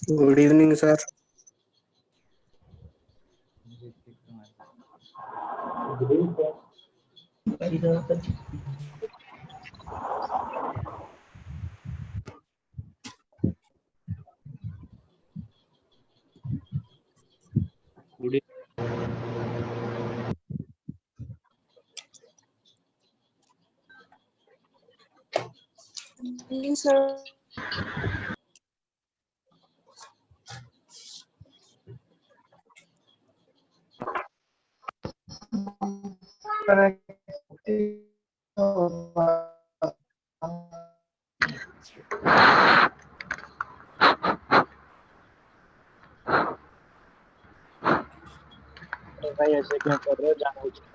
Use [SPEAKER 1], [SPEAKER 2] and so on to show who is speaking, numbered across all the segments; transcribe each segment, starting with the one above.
[SPEAKER 1] Good evening sir.
[SPEAKER 2] Evening sir.
[SPEAKER 3] भाई ऐसे क्यों कर रहे हो जानबूझ के?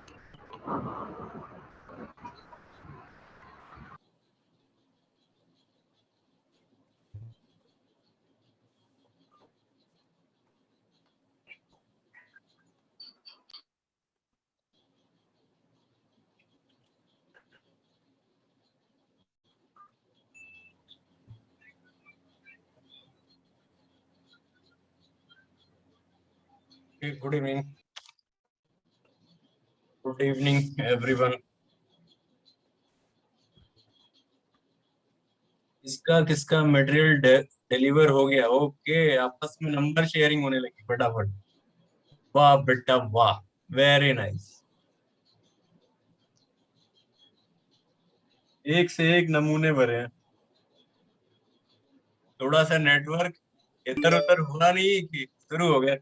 [SPEAKER 4] Good evening. Good evening, everyone. इसका किसका मटेरियल डिलीवर हो गया? ओके, आपस में नंबर शेयरिंग होने लगी फटाफट। वाह बेटा वाह, वेरी नाइस। एक से एक नमूने भरे हैं। थोड़ा सा नेटवर्क इधर उधर हुआ नहीं कि शुरू हो गया।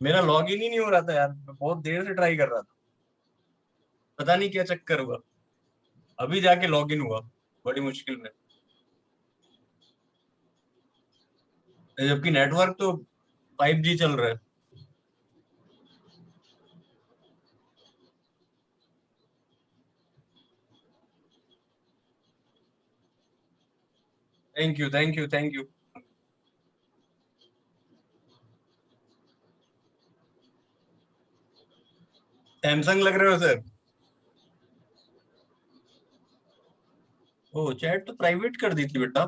[SPEAKER 4] मेरा लॉगिन ही नहीं हो रहा था यार, मैं बहुत देर से ट्राई कर रहा था, पता नहीं क्या चक्कर हुआ। अभी जाके लॉगिन हुआ बड़ी मुश्किल में, जबकि नेटवर्क तो 5G चल रहा है। Thank you thank you thank you. Samsung लग रहे हो सर? ओ, चैट तो प्राइवेट कर दी थी बेटा।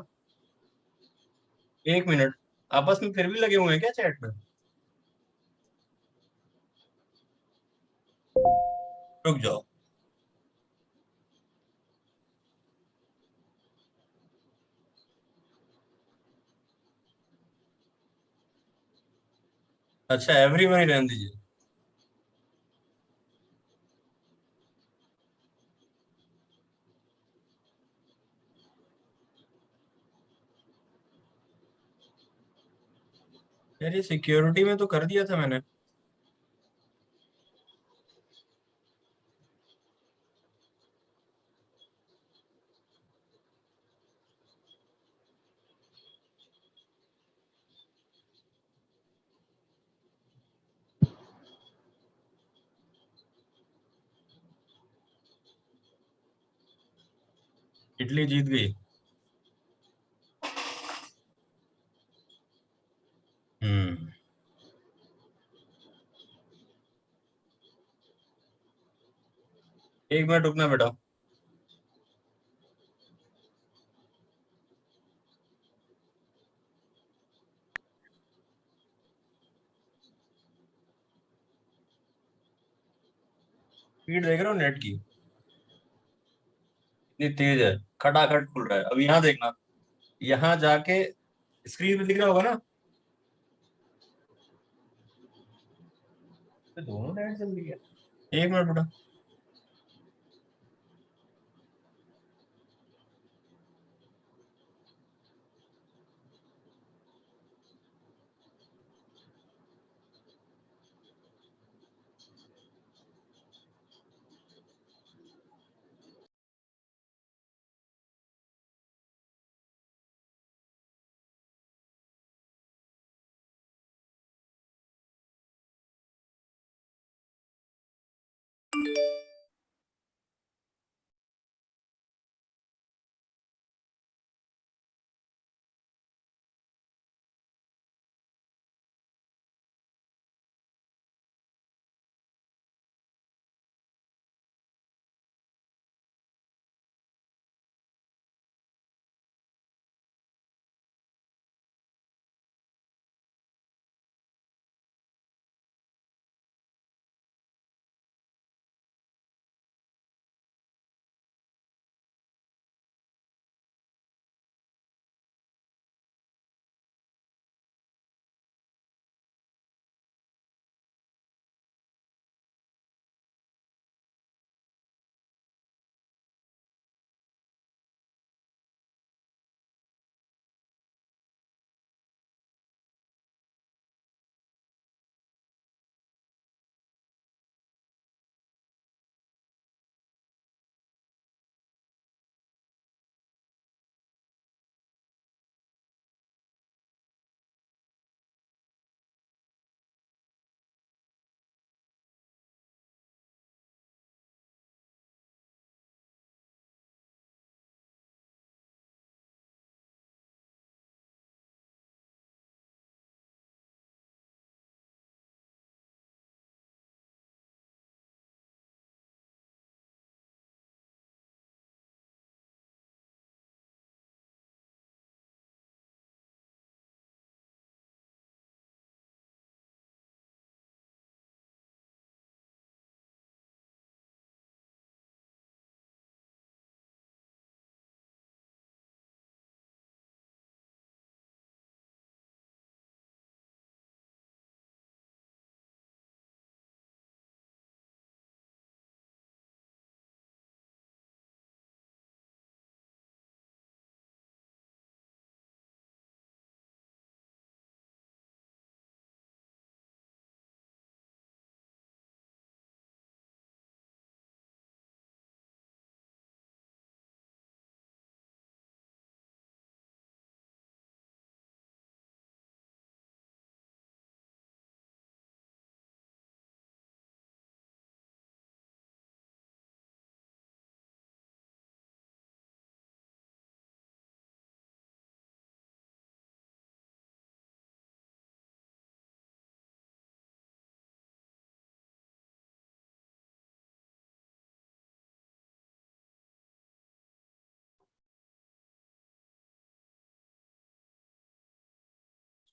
[SPEAKER 4] एक मिनट, आपस में फिर भी लगे हुए हैं क्या चैट में? रुक जाओ। अच्छा, एवरीवन ही रहने दीजिए। यार ये सिक्योरिटी में तो कर दिया था मैंने। इटली जीत गई। हम्म। एक मिनट रुकना बेटा। स्पीड देख रहे हो नेट की? इतनी तेज है, खटाखट खुल रहा है। अब यहाँ देखना, यहाँ जाके स्क्रीन पे दिख रहा होगा ना, तो दोनों नेट जल्दी है। एक मिनट बेटा।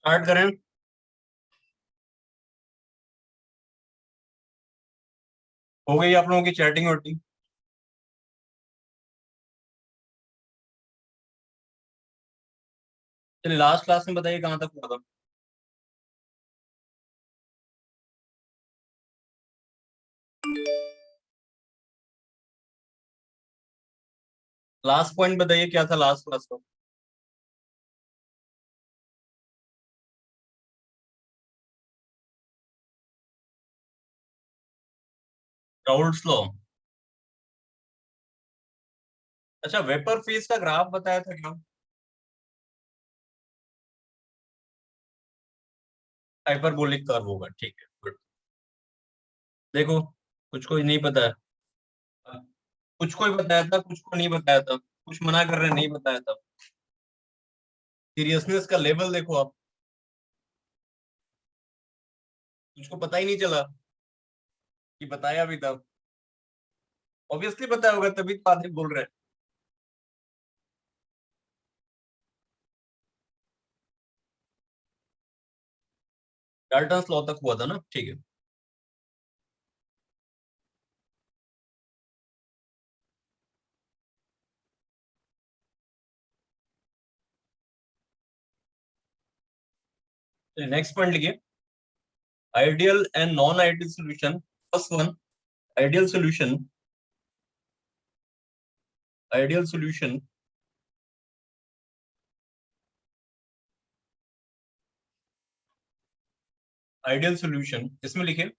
[SPEAKER 4] स्टार्ट करें। हो गई आप लोगों की चैटिंग वोटिंग? चलिए लास्ट क्लास में बताइए कहाँ तक हुआ था। लास्ट पॉइंट बताइए क्या था लास्ट क्लास का। Raoult's law. अच्छा, वेपर फेज का ग्राफ बताया था क्या? हाइपरबोलिक कर्व होगा, ठीक है, गुड। देखो, कुछ को नहीं पता है, कुछ को ही बताया था, कुछ को नहीं बताया था, कुछ मना कर रहे नहीं बताया था। सीरियसनेस का लेवल देखो आप, कुछ को पता ही नहीं चला कि बताया भी था। ऑब्वियसली बताया होगा, तभी तो आधे बोल रहे हैं। डाल्टन लॉ तक हुआ था ना, ठीक है। नेक्स्ट पॉइंट लिखिए, ideal and non ideal solution. First one, ideal solution. Ideal solution, ideal solution इसमें लिखिए,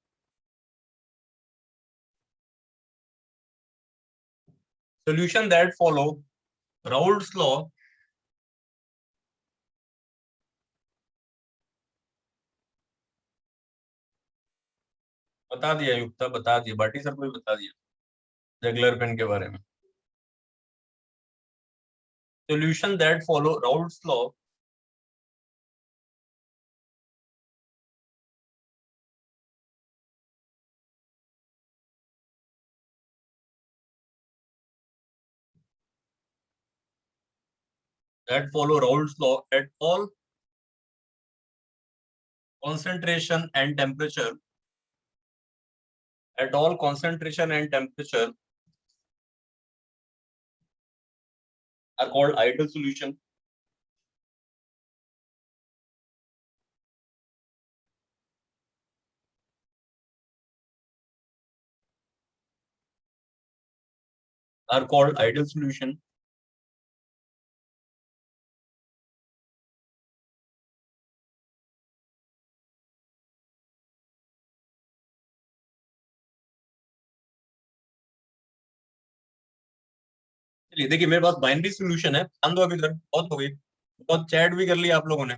[SPEAKER 4] solution that follow Raoult's law बता दिया युक्ता, बता दिया, बाटी सर को भी बता दिया रेगुलर पेन के बारे में। solution that follow Raoult's law that follow Raoult's law at all concentration and temperature, at all concentration and temperature are called ideal solution. Are called ideal solution. चलिए देखिए, मेरे पास बाइनरी सॉल्यूशन है, ध्यान दो अभी इधर, बहुत हो गई, बहुत चैट भी कर लिया आप लोगों ने।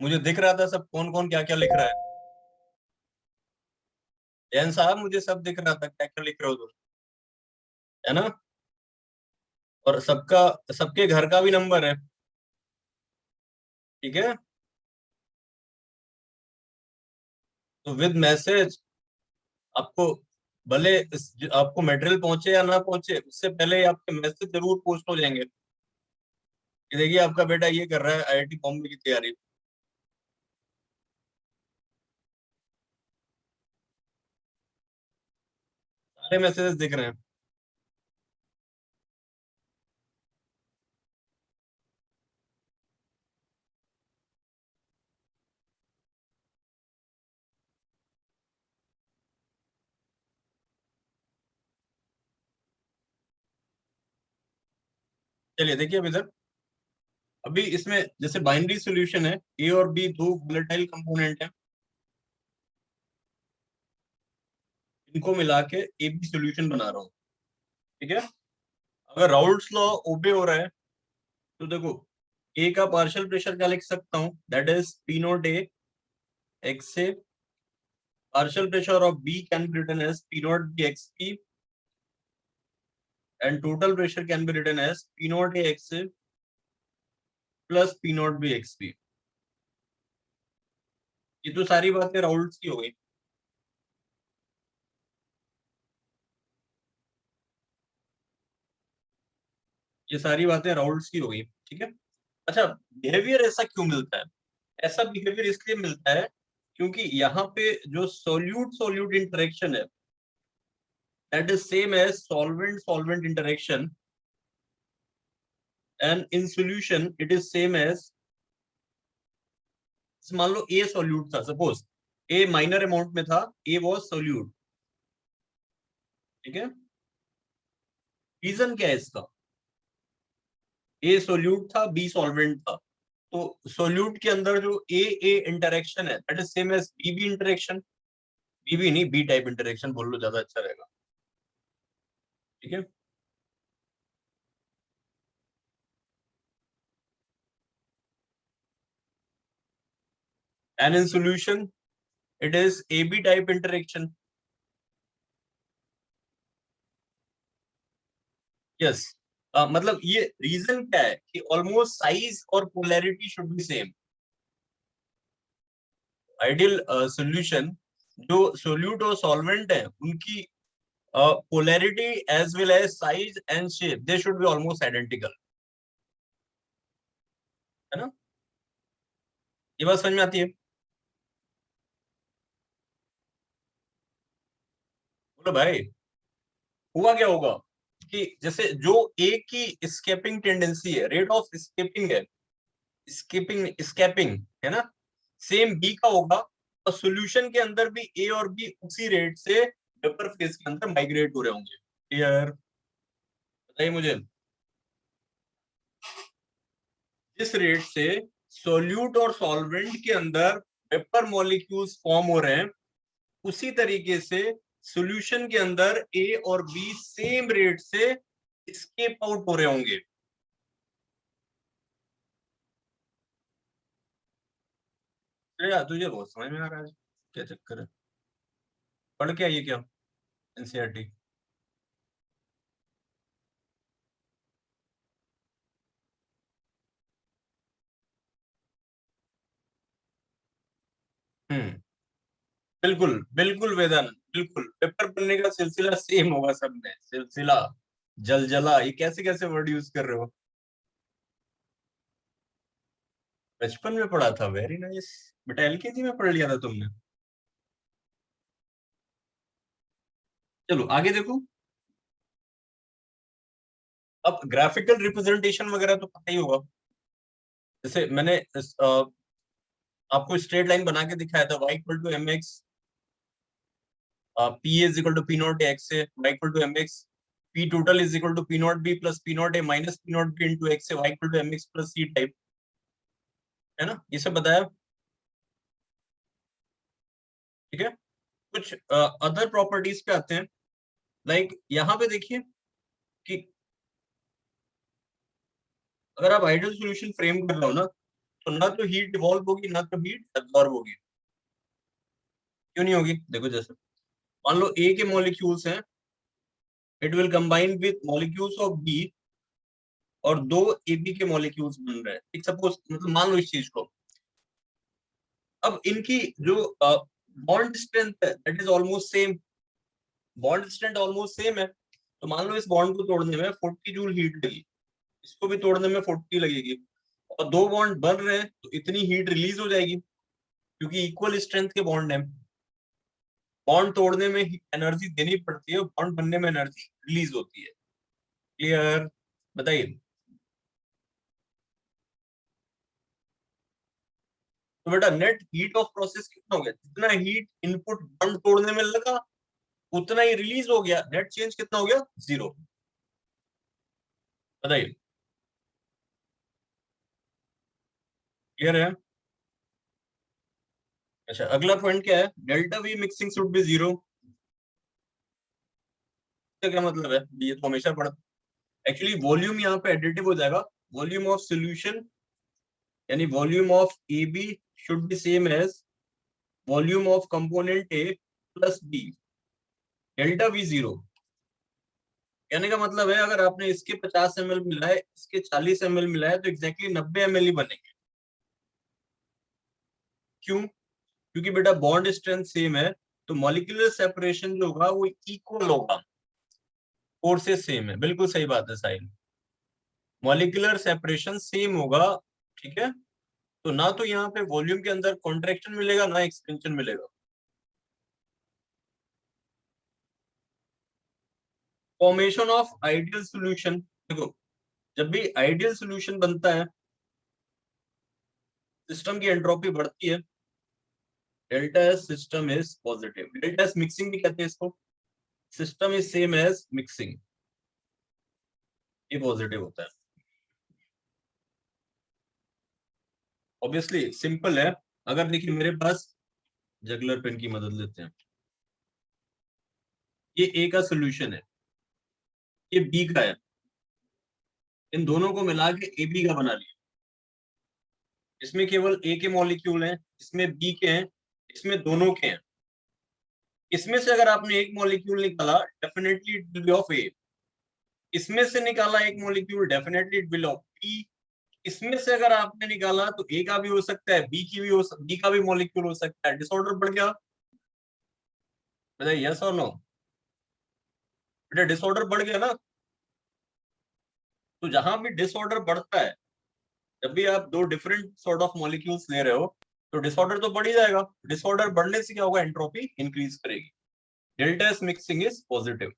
[SPEAKER 4] मुझे दिख रहा था सब कौन कौन क्या क्या लिख रहा है। जैन साहब मुझे सब दिख रहा था क्या क्या लिख रहे हो तुम, है ना? और सबका, सबके घर का भी नंबर है, ठीक है? तो विद मैसेज आपको, भले आपको मटेरियल पहुंचे या ना पहुंचे, उससे पहले ही आपके मैसेज जरूर पोस्ट हो जाएंगे कि देखिए आपका बेटा ये कर रहा है आईआईटी बॉम्बे की तैयारी। सारे मैसेजेस दिख रहे हैं। चलिए देखिए अब इधर, अभी इसमें जैसे बाइनरी सॉल्यूशन है, ए और बी दो वोलेटाइल कंपोनेंट है, इनको मिला के ए बी सॉल्यूशन बना रहा हूँ, ठीक है? अगर राउल्ट्स लॉ ओबे हो रहा है तो देखो, ए का पार्शियल प्रेशर क्या लिख सकता हूँ, that is P not A x से, partial pressure of B can be written as P naught B XP, and total pressure can be written as P naught A X plus P naught B XP. ये तो सारी बातें Raoult's की हो गई। ये सारी बातें राउल्ट्स की हो गई, ठीक है? अच्छा, बिहेवियर ऐसा क्यों मिलता है? ऐसा बिहेवियर इसलिए मिलता है क्योंकि यहाँ पे जो सोल्यूट सोल्यूट इंटरेक्शन है that is same as solvent solvent interaction, and in solution it is same as, मान लो ए सोल्यूट था, सपोज ए माइनर अमाउंट में था, ए वाज सोल्यूट, ठीक है। रीजन क्या है इसका? ए सोल्यूट था, बी सॉल्वेंट था, तो सोल्यूट के अंदर जो ए ए इंटरेक्शन है that is same as B B interaction, B B नहीं बी टाइप इंटरेक्शन बोल लो, ज्यादा अच्छा रहेगा, ठीक है। And in solution it is AB type interaction. Yes. मतलब ये रीजन क्या है कि ऑलमोस्ट साइज और polarity should be same. Ideal solution जो सोल्यूट और सॉल्वेंट है उनकी polarity as well as size and shape they should be almost identical, है ना। ये बात समझ में आती है? बोलो भाई, हुआ क्या होगा कि जैसे जो ए की स्केपिंग टेंडेंसी है, रेट ऑफ स्केपिंग है, स्केपिंग स्केपिंग है ना, सेम बी का होगा, और सॉल्यूशन के अंदर भी ए और बी उसी रेट से वेपर फेज के अंदर माइग्रेट हो रहे होंगे। क्लियर? बताइए मुझे, जिस रेट से सॉल्यूट और सॉल्वेंट के अंदर वेपर मॉलिक्यूल्स फॉर्म हो रहे हैं उसी तरीके से सॉल्यूशन के अंदर ए और बी सेम रेट से स्केप आउट हो रहे होंगे। तुझे बहुत समझ में आ रहा है क्या चक्कर है? पढ़ के आइए क्या एनसीईआरटी? बिल्कुल बिल्कुल वेदन, बिल्कुल पेपर बनने का सिलसिला सेम होगा सब में, सिलसिला जलजला, ये कैसे कैसे वर्ड यूज कर रहे हो? बचपन में पढ़ा था, वेरी नाइस बेटा, एलकेजी में पढ़ लिया था तुमने। चलो आगे देखो। अब ग्राफिकल रिप्रेजेंटेशन वगैरह तो पता ही होगा, जैसे मैंने आपको स्ट्रेट लाइन बना के दिखाया था, y equal to M X, P is equal to P not X है, y equal to M X, P total is equal to P not B plus P not A minus P not B into X है, y equal to M X plus C type, है ना, ये सब बताया, ठीक है। कुछ other properties पे आते हैं, लाइक यहाँ पे देखिए कि अगर आप आइडियल सॉल्यूशन फ्रेम कर रहे हो ना, तो ना तो हीट इवॉल्व होगी ना तो हीट एब्जॉर्ब होगी। क्यों नहीं होगी? देखो, जैसे मान लो ए के मॉलिक्यूल्स हैं, it will combine with molecules of B, और दो ए बी के मॉलिक्यूल्स बन रहे हैं, एक सपोज, मतलब मान लो इस चीज को। अब इनकी जो बॉन्ड स्ट्रेंथ है that is almost same, bond strength almost same है, तो मान लो इस बॉन्ड को तोड़ने में 40 जूल हीट लगी, इसको भी तोड़ने में 40 लगेगी, और दो बॉन्ड बन रहे हैं तो इतनी हीट रिलीज हो जाएगी, क्योंकि इक्वल स्ट्रेंथ के बॉन्ड है। बॉन्ड तोड़ने में एनर्जी देनी पड़ती है, बॉन्ड बनने में एनर्जी रिलीज होती है। क्लियर? बताइए। तो बेटा नेट हीट ऑफ प्रोसेस कितना हो गया? जितना हीट इनपुट बॉन्ड तोड़ने में लगा उतना ही रिलीज हो गया, नेट चेंज कितना हो गया? 0। बताइए। क्लियर है? अच्छा, अगला पॉइंट क्या है? Delta we mixing should be 0। इसका क्या मतलब है? ये तो हमेशा पढ़ा, एक्चुअली वॉल्यूम यहाँ पे एडिटिव हो जाएगा, वॉल्यूम ऑफ सॉल्यूशन यानी volume of A B should be same as volume of component A plus B, delta V 0। कहने का मतलब है अगर आपने इसके 50 ml मिलाए, इसके 40 ml मिलाए, तो एग्जैक्टली 90 ml ही बनेंगे। क्यों? क्योंकि बेटा बॉन्ड स्ट्रेंथ सेम है, तो मॉलिक्यूलर सेपरेशन जो होगा वो इक्वल होगा, फोर्सेस सेम है, बिल्कुल सही बात है साहिल, मॉलिक्यूलर सेपरेशन सेम होगा, ठीक है। तो ना तो यहाँ पे वॉल्यूम के अंदर कॉन्ट्रैक्शन मिलेगा ना एक्सपेंशन मिलेगा। फॉर्मेशन ऑफ आइडियल सॉल्यूशन, देखो जब भी आइडियल सॉल्यूशन बनता है सिस्टम की एंट्रोपी बढ़ती है, delta S system is positive, delta S mixing भी कहते हैं इसको, system is same as mixing, ये पॉजिटिव होता है। ऑब्वियसली सिंपल है, अगर देखिए मेरे पास जगलर पेन की मदद लेते हैं, ये ए का सोल्यूशन है, ये बी का है, इन दोनों को मिला के ए बी का बना लिया। इसमें केवल ए के मॉलिक्यूल हैं, इसमें बी के हैं, इसमें दोनों के हैं। इसमें से अगर आपने एक मॉलिक्यूल निकाला definitely it will be of a, इसमें से निकाला एक molecule definitely it will of be, इसमें से अगर आपने निकाला तो ए का भी हो सकता है, बी की भी बी का भी मॉलिक्यूल हो सकता है। डिसऑर्डर बढ़ गया, बताइए यस और नो? बेटा डिसऑर्डर बढ़ गया ना। तो जहां भी डिसऑर्डर बढ़ता है, जब भी आप दो डिफरेंट सॉर्ट ऑफ मॉलिक्यूल्स ले रहे हो तो डिसऑर्डर तो बढ़ ही जाएगा। डिसऑर्डर बढ़ने से क्या होगा, एंट्रोपी इंक्रीज करेगी। Delta S mixing is positive.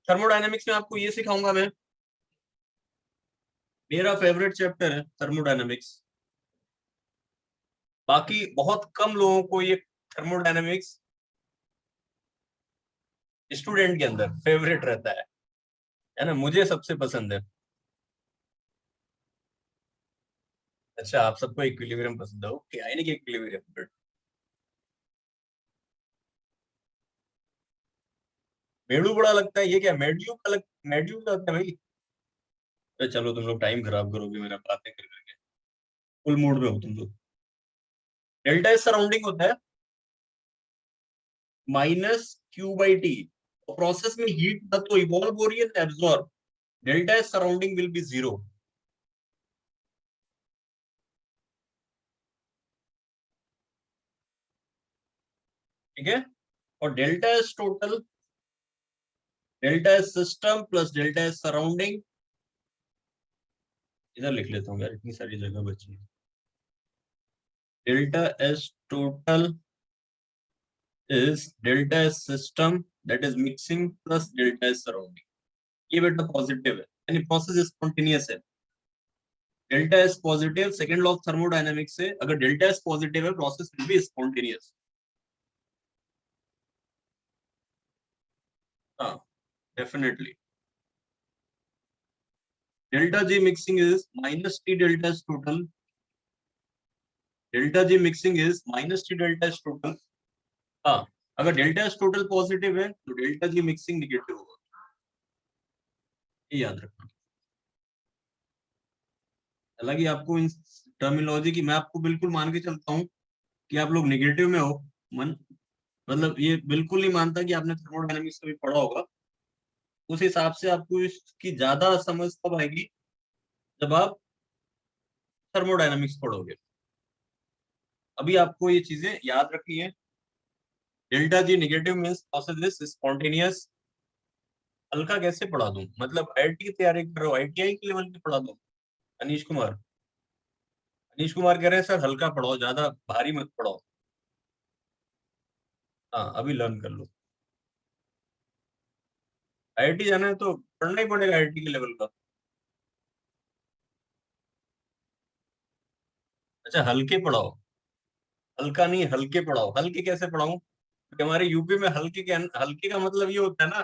[SPEAKER 4] Thermodynamics में आपको ये सिखाऊंगा मैं, मेरा फेवरेट चैप्टर है थर्मोडायनेमिक्स। बाकी बहुत कम लोगों को ये थर्मोडायनेमिक्स स्टूडेंट के अंदर फेवरेट रहता है ना, मुझे सबसे पसंद है। अच्छा आप सबको इक्विलिब्रियम पसंद है, ओके, आयनिक इक्विलिब्रियम। मेडू बड़ा लगता है, ये क्या मेड्यू का मेड्यू का होता है भाई? अरे चलो तुम लोग टाइम खराब करोगे मेरा बातें कर करके, फुल मूड में हो तुम लोग। डेल्टा एस सराउंडिंग होता है माइनस क्यू बाई टी, और प्रोसेस में हीट ना तो इवॉल्व हो रही है ना absorb, delta S surrounding will B zero. ठीक है, और delta S total, delta S system plus delta S surrounding, इधर लिख लेता हूँ यार इतनी सारी जगह बची है। Delta S total is delta S system that is mixing plus delta S surrounding, ये बेटा पॉजिटिव है यानी प्रोसेस स्पॉन्टेनियस है। Delta S positive, second law of thermodynamics से अगर डेल्टा एस पॉजिटिव है प्रोसेस विल बी स्पॉन्टेनियस। हाँ definitely. Delta G mixing is minus T delta S total, delta G mixing is minus T delta S total. हाँ अगर delta S total positive है तो delta G mixing negative होगा, ये याद रखना। हालांकि आपको इन टर्मिनोलॉजी की मैं आपको बिल्कुल मान के चलता हूँ कि आप लोग निगेटिव में हो, मन मतलब ये बिल्कुल नहीं मानता कि आपने थर्मोडायनेमिक्स कभी पढ़ा होगा। उस हिसाब से आपको इसकी ज्यादा समझ तब आएगी जब आप थर्मोडायनेमिक्स पढ़ोगे। अभी आपको ये चीजें याद रखनी है। Delta ji negative means process is spontaneous. हल्का कैसे पढ़ा दूं, मतलब आईआईटी की तैयारी कर रहे हो, आईटीआई के लेवल पे पढ़ा दूं? अनीश कुमार, अनीश कुमार कह रहे हैं सर हल्का पढ़ाओ, ज्यादा भारी मत पढ़ाओ। हाँ अभी लर्न कर लो, आईआईटी जाना है तो पढ़ना ही पड़ेगा आईआईटी के लेवल का। अच्छा हल्के पढ़ाओ, हल्का नहीं हल्के पढ़ाओ। हल्के कैसे पढ़ाऊं, क्योंकि हमारे यूपी में हल्के के हल्के का मतलब ये होता है ना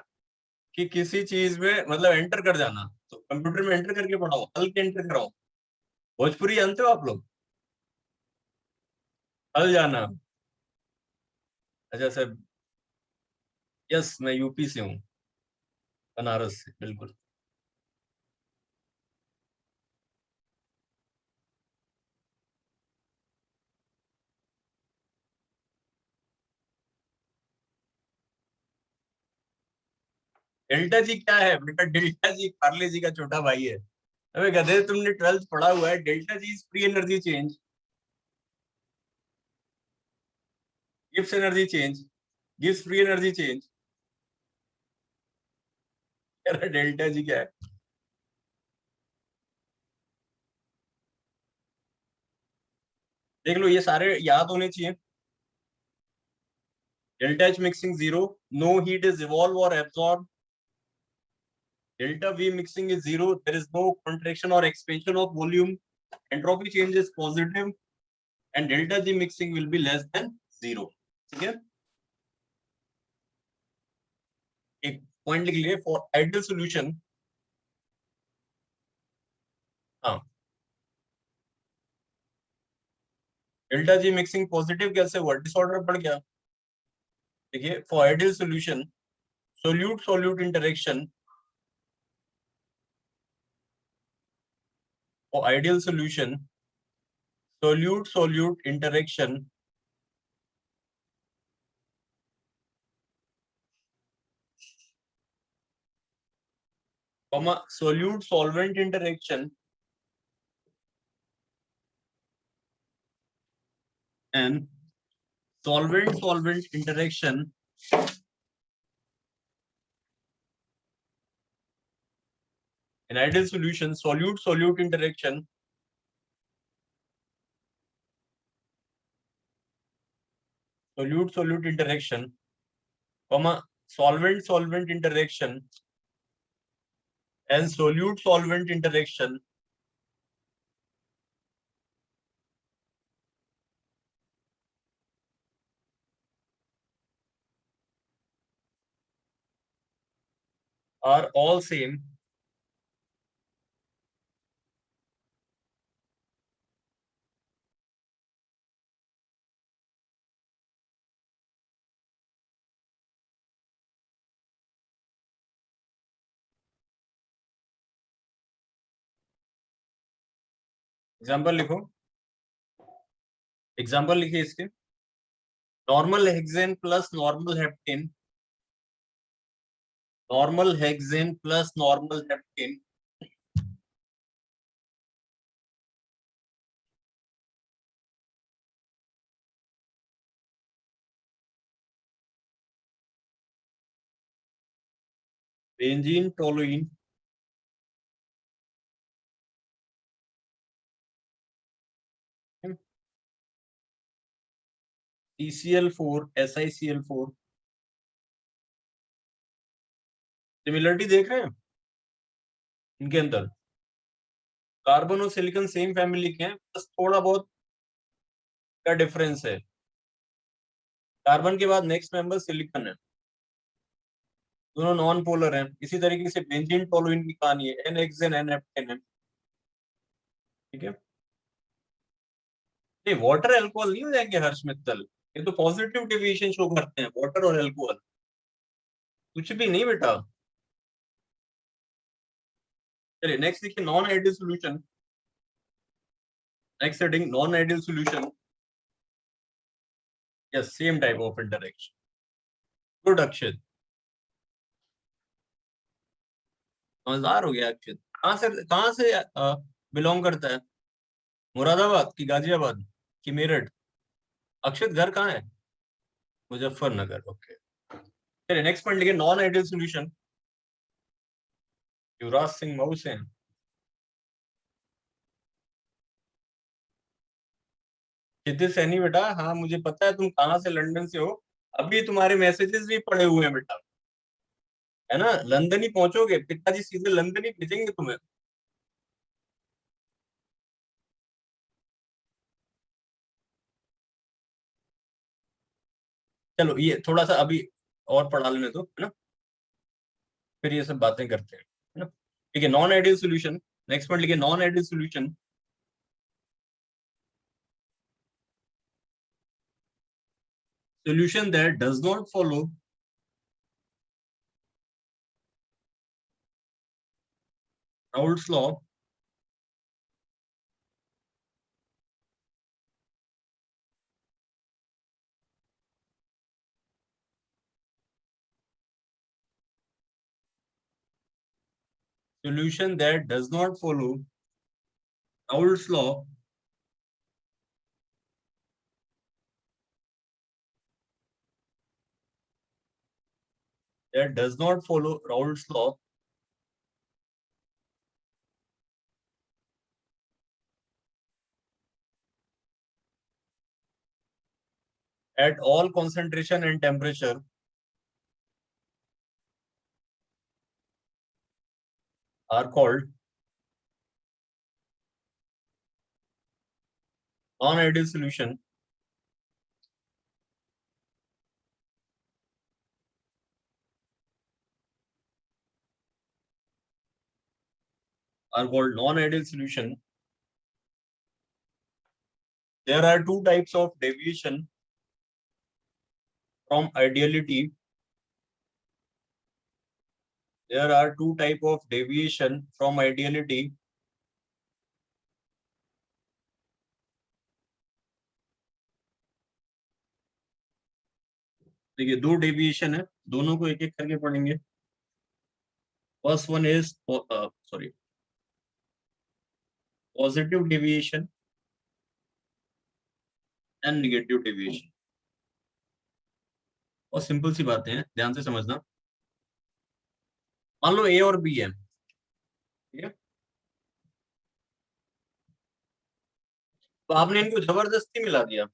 [SPEAKER 4] कि किसी चीज में मतलब एंटर कर जाना, तो कंप्यूटर में एंटर करके पढ़ाओ, हल्के एंटर कराओ। भोजपुरी जानते हो आप लोग? हल जाना। अच्छा सर, यस मैं यूपी से हूँ, बनारस से बिल्कुल। डेल्टा जी क्या है बेटा, डेल्टा जी पार्ले जी का छोटा भाई है। अबे गधे तुमने 12th पढ़ा हुआ है, delta ji is free energy change, gives energy change, gives free energy change. Delta G क्या है? देख लो, ये सारे याद होने चाहिए। Delta H mixing 0, no heat is evolved or absorbed. Delta V mixing is 0, there is no contraction or expansion of volume. Entropy change is positive, and delta G mixing will be less than 0. ठीक है, एक point लिख लिए for ideal solution. हाँ, delta G mixing positive कैसे हुआ, disorder पड़ गया। देखिए, for ideal solution solute solute interaction, for ideal solution solute solute interaction comma solute solvent interaction and solvent solvent interaction in ideal solution, solute solute interaction solute solute interaction comma solvent solvent interaction and solute solvent interaction are all same example लिखो, example लिखिए इसके। Normal hexane plus normal heptane, normal hexane plus normal heptane benzene toluene CCl4 SiCl4। Similarity देख रहे हैं इनके अंदर, carbon और silicon same family के हैं, बस थोड़ा बहुत का डिफरेंस है। कार्बन के बाद नेक्स्ट मेंबर सिलिकॉन है, दोनों नॉन पोलर हैं। इसी तरीके से बेंजीन टोलुइन की कहानी है, N-हेक्सेन N-हेप्टेन है। ठीक है, नहीं वाटर अल्कोहल नहीं हो जाएंगे हर्ष मित्तल, ये तो पॉजिटिव डेविएशन शो करते हैं वाटर और अल्कोहल, कुछ भी नहीं बेटा। चलिए नेक्स्ट देखिए, non ideal solution. Next heading non ideal solution. Yes, same type of interaction. Good अक्षित, मजेदार हो गया अक्षित। कहाँ से बिलोंग करता है, मुरादाबाद की गाजियाबाद की मेरठ? अक्षित घर कहाँ है? मुजफ्फरनगर, ओके। चलिए नेक्स्ट पॉइंट लिखिए, non ideal solution. Yuvraj Singh Mau से हैं। क्षितिज सैनी बेटा, हाँ मुझे पता है तुम कहाँ से, लंदन से हो। अभी तुम्हारे मैसेजेस भी पड़े हुए हैं बेटा, है ना। लंदन ही पहुंचोगे, पिताजी सीधे लंदन ही भेजेंगे तुम्हें। चलो ये थोड़ा सा अभी और पढ़ा लेने दो, है ना, फिर ये सब बातें करते हैं, है ना। ठीक है, non ideal solution. Next point लिखिए, non ideal solution. Solution that does not follow Raoult's law solution that does not follow Raoult's law that does not follow Raoult's law at all concentration and temperature are called non-ideal solution are called non-ideal solution. There are two types of deviation from ideality. There are two types of deviation from ideality. देखिए दो deviation है, दोनों को एक एक करके पढ़ेंगे. First one is sorry positive deviation and negative deviation. और सिंपल सी बातें हैं, ध्यान से समझना. मान लो ए और बी है, ठीक है, तो आपने इनको जबरदस्ती मिला दिया,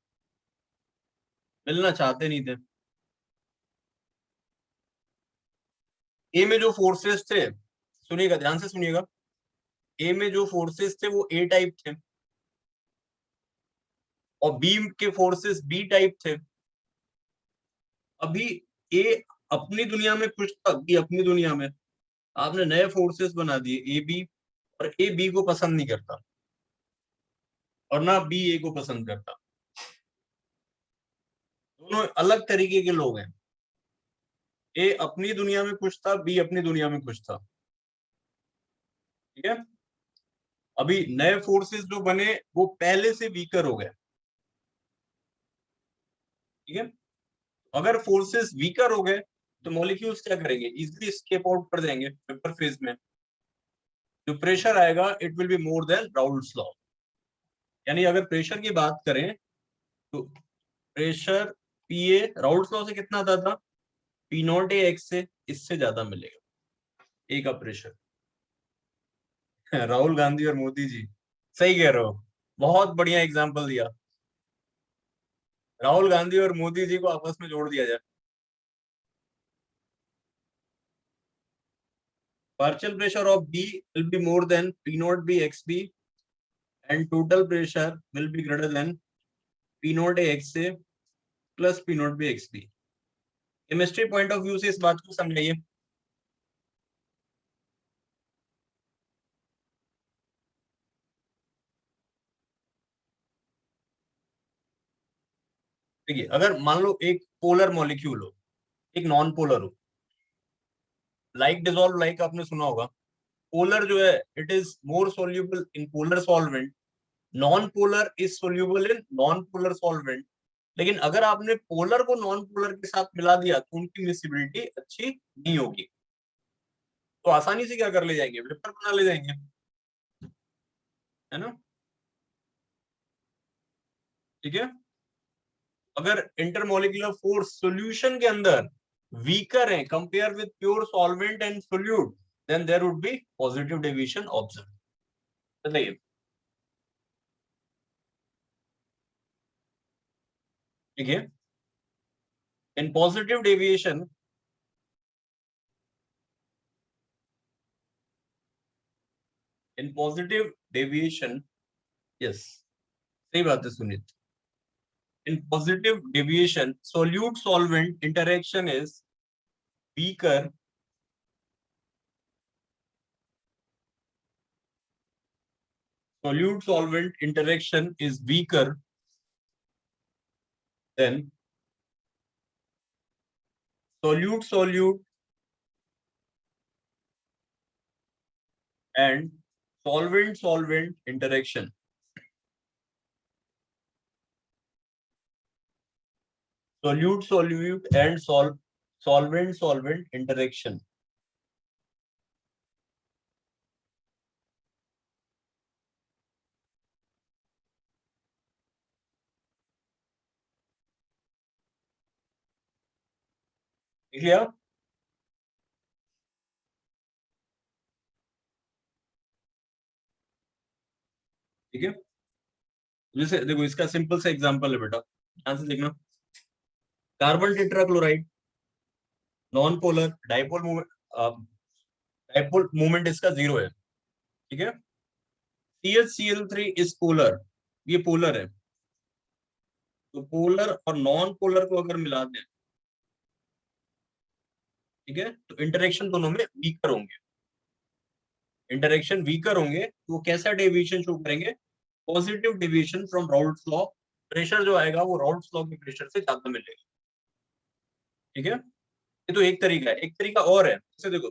[SPEAKER 4] मिलना चाहते नहीं थे. ए में जो फोर्सेस थे, सुनिएगा ध्यान से सुनिएगा, ए में जो फोर्सेस थे वो ए टाइप थे और बी के फोर्सेस बी टाइप थे. अभी ए अपनी दुनिया में खुश था, बी अपनी दुनिया में. आपने नए फोर्सेस बना दिए ए बी, और ए बी को पसंद नहीं करता और ना बी ए को पसंद करता. दोनों अलग तरीके के लोग हैं. ए अपनी दुनिया में खुश था, बी अपनी दुनिया में खुश था. ठीक है. अभी नए फोर्सेस जो बने वो पहले से वीकर हो गए. ठीक है. अगर फोर्सेस वीकर हो गए तो मॉलिक्यूल्स क्या करेंगे, इजिली स्केप आउट कर जाएंगे वेपर फेज में. जो प्रेशर आएगा it will be more than Raoult's law. यानी अगर प्रेशर की बात करें तो प्रेशर पीए राउल्ट्स लॉ से कितना आता था, पी नॉट ए एक्स से इससे ज्यादा मिलेगा ए का प्रेशर. राहुल गांधी और मोदी जी, सही कह रहे हो, बहुत बढ़िया एग्जांपल दिया. राहुल गांधी और मोदी जी को आपस में जोड़ दिया जाए. Partial pressure of B will be more than P naught B XB and total pressure will be greater than P naught A XA plus P naught B XB. Chemistry point of view से इस बात को समझाइए. देखिए अगर मान लो एक polar molecule हो, एक नॉन पोलर हो, लाइक डिसॉल्व लाइक आपने सुना होगा. पोलर जो है it is more soluble in polar solvent, non polar is soluble in non polar solvent. लेकिन अगर आपने पोलर को नॉन पोलर के साथ मिला दिया तो उनकी मिसिबिलिटी अच्छी नहीं होगी. तो आसानी से क्या कर ले जाएंगे, वेपर बना ले जाएंगे, है ना. ठीक है. अगर इंटरमोलिकुलर फोर्स सॉल्यूशन के अंदर वीकर है compare with pure solvent and solute, then there would be positive deviation observe. बताइए. ठीक है. In positive deviation, in positive deviation, yes सही बात है Sunit. In positive deviation, solute-solvent interaction is weaker solute-solvent interaction is weaker than solute-solute and solvent-solvent interaction. Solute-solute and solvent-solvent interaction. ठीक है. ठीक है. जैसे देखो इसका सिंपल सा एग्जांपल है बेटा, ध्यान से देखना. Carbon tetrachloride non polar, dipole movement इसका 0 है, ठीक है। CH Cl3 इज पोलर, ये पोलर है, तो पोलर और नॉन पोलर को अगर मिला दें, ठीक है, तो इंटरेक्शन दोनों में वीकर होंगे, इंटरेक्शन वीकर होंगे, तो वो कैसा डेविएशन शो करेंगे, positive deviation from Raoult's law, pressure जो आएगा वो राउल्ट्स लॉ के प्रेशर से ज्यादा मिलेगा, ठीक है। ये तो एक तरीका है, एक तरीका और है, जैसे देखो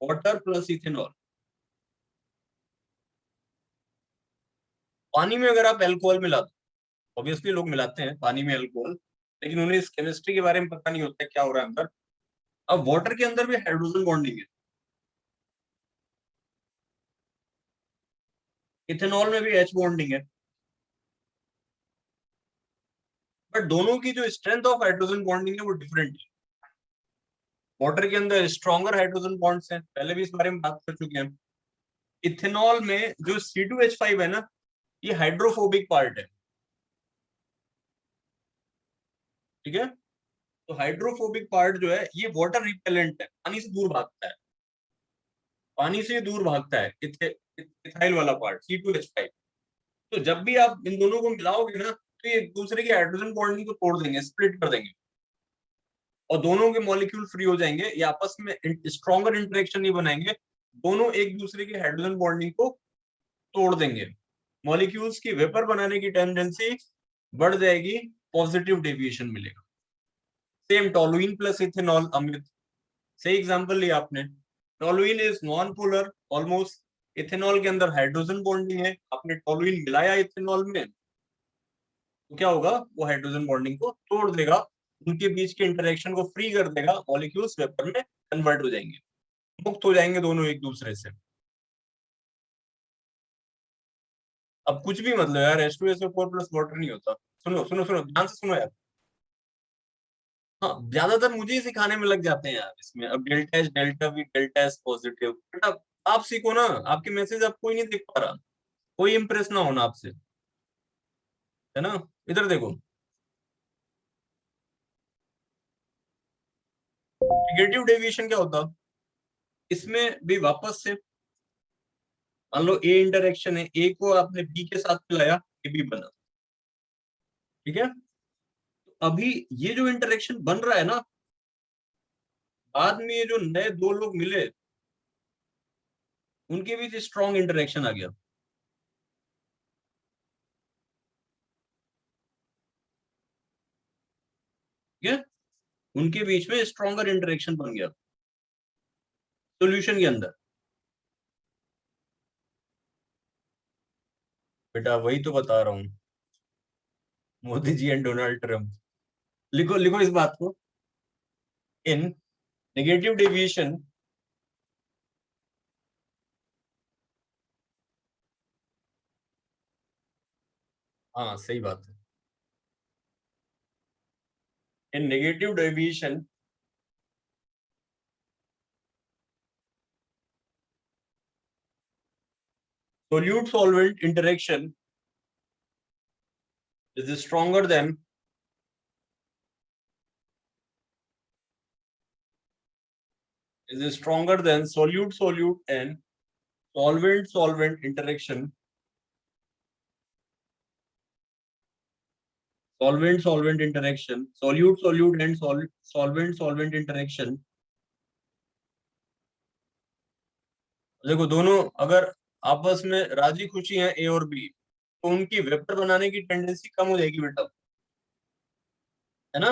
[SPEAKER 4] वाटर प्लस इथेनॉल, पानी में अगर आप अल्कोहल मिला दो, ऑब्वियसली लोग मिलाते हैं पानी में अल्कोहल, लेकिन उन्हें इस केमिस्ट्री के बारे में पता नहीं होता है क्या हो रहा है अंदर। अब वाटर के अंदर भी हाइड्रोजन बॉन्डिंग है, इथेनॉल में भी H बॉन्डिंग है, बट दोनों की जो स्ट्रेंथ ऑफ हाइड्रोजन बॉन्डिंग है वो डिफरेंट है। वाटर के अंदर स्ट्रॉन्गर हाइड्रोजन बॉन्ड्स हैं, पहले भी इस बारे में बात कर चुके हैं। इथेनॉल में जो C2H5 है ना, ये हाइड्रोफोबिक पार्ट है, ठीक है। तो हाइड्रोफोबिक पार्ट जो है ये वाटर रिपेलेंट है, पानी से दूर भागता है, पानी से दूर भागता है इथाइल वाला पार्ट C2H5। तो जब भी आप इन दोनों को मिलाओगे ना, तो ये एक दूसरे के हाइड्रोजन बॉन्डिंग को तोड़ देंगे, स्प्लिट कर देंगे, और दोनों के मॉलिक्यूल फ्री हो जाएंगे, ये आपस में स्ट्रॉन्गर इंटरेक्शन नहीं बनाएंगे, दोनों एक दूसरे के हाइड्रोजन बॉन्डिंग को तोड़ देंगे, मॉलिक्यूल्स की वेपर बनाने की टेंडेंसी बढ़ जाएगी, पॉजिटिव डेविएशन मिलेगा। सेम टोलुइन प्लस इथेनॉल, अमृत, सही एग्जांपल लिया आपने, toluene is non polar almost, ethanol के अंदर हाइड्रोजन बॉन्डिंग है, आपने टोलुइन मिलाया इथेनॉल में, तो क्या होगा, वो हाइड्रोजन बॉन्डिंग को तोड़ देगा, उनके बीच के इंटरेक्शन को फ्री कर देगा, मॉलिक्यूल्स वेपर में कन्वर्ट हो जाएंगे, मुक्त हो जाएंगे दोनों एक दूसरे से। अब कुछ भी मतलब यार, H2SO4 प्लस वाटर नहीं होता। सुनो सुनो सुनो, ध्यान से सुनो यार। हाँ, ज्यादातर मुझे ही सिखाने में लग जाते हैं यार इसमें, अब delta H delta we delta S positive, बेटा आप सीखो ना, आपके मैसेज आप कोई नहीं देख पा रहा, कोई इंप्रेस ना होना आपसे, है ना। इधर देखो, नेगेटिव डेविएशन क्या होता, इसमें भी वापस से मान लो ए इंटरेक्शन है, ए को आपने बी के साथ मिलाया, ए बी बना, ठीक है। तो अभी ये जो इंटरेक्शन बन रहा है ना, बाद में ये जो नए दो लोग मिले, उनके बीच स्ट्रॉन्ग इंटरेक्शन आ गया, ठीक है, उनके बीच में स्ट्रॉन्गर इंटरेक्शन बन गया सॉल्यूशन के अंदर। बेटा वही तो बता रहा हूँ, Modi ji and Donald Trump, लिखो लिखो इस बात को, इन नेगेटिव डेविएशन हाँ सही बात है, in negative deviation solute solvent interaction is stronger than solute solute and solvent solvent interaction, solvent solvent interaction, solute solute and solvent solvent interaction। देखो दोनों अगर आपस में राजी खुशी हैं ए और बी, तो उनकी वेपर बनाने की टेंडेंसी कम हो जाएगी बेटा, है ना।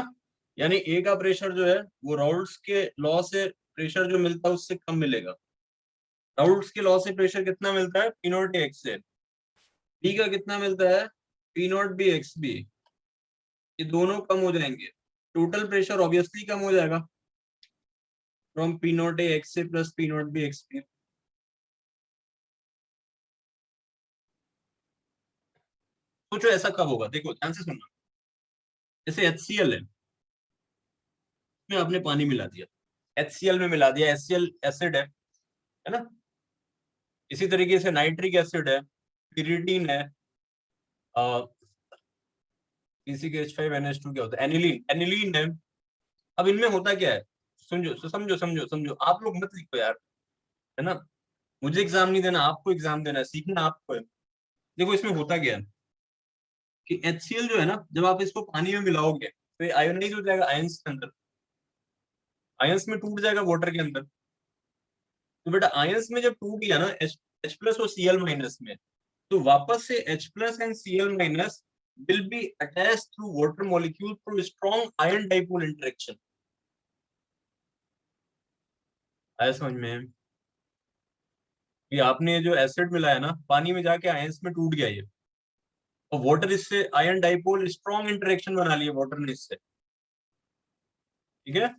[SPEAKER 4] यानी ए का प्रेशर जो है वो राउल्ट्स के लॉ से प्रेशर जो मिलता है उससे कम मिलेगा, राउल्ट्स के लॉ से प्रेशर कितना मिलता है पी नॉट एक्स से, बी का कितना मिलता है P not B x B, ये दोनों कम हो जाएंगे, टोटल प्रेशर ऑब्वियसली कम हो जाएगा from P not A x से plus P not B x B. सोचो ऐसा कब होगा, देखो ध्यान से सुनना, जैसे HCl है, इसमें आपने पानी मिला दिया, HCl में मिला दिया, HCl एसिड है ना। इसी तरीके से नाइट्रिक एसिड है, पिरिडीन है, CH5NH2 क्या होता है? एनिलीन, एनिलीन है। अब इनमें होता क्या है, समझो समझो समझो समझो, आप लोग मत लिखो यार, है ना, मुझे एग्जाम नहीं देना, आपको एग्जाम देना है, सीखना आपको है। देखो इसमें होता क्या है कि HCl जो है ना, जब आप इसको पानी में मिलाओगे तो ये आयोनाइज हो जाएगा आयंस के अंदर, आयंस में टूट जाएगा वाटर के अंदर। तो बेटा आयंस में जब टूट गया ना H प्लस और Cl माइनस में, तो वापस से H plus and Cl minus will be attached through water molecule through strong ion dipole interaction। आया समझ में? ये आपने जो एसिड मिलाया ना पानी में जाके आयंस में टूट गया ये, और वाटर इससे आयन डाइपोल स्ट्रॉन्ग इंटरेक्शन बना लिया वाटर ने इससे, ठीक है।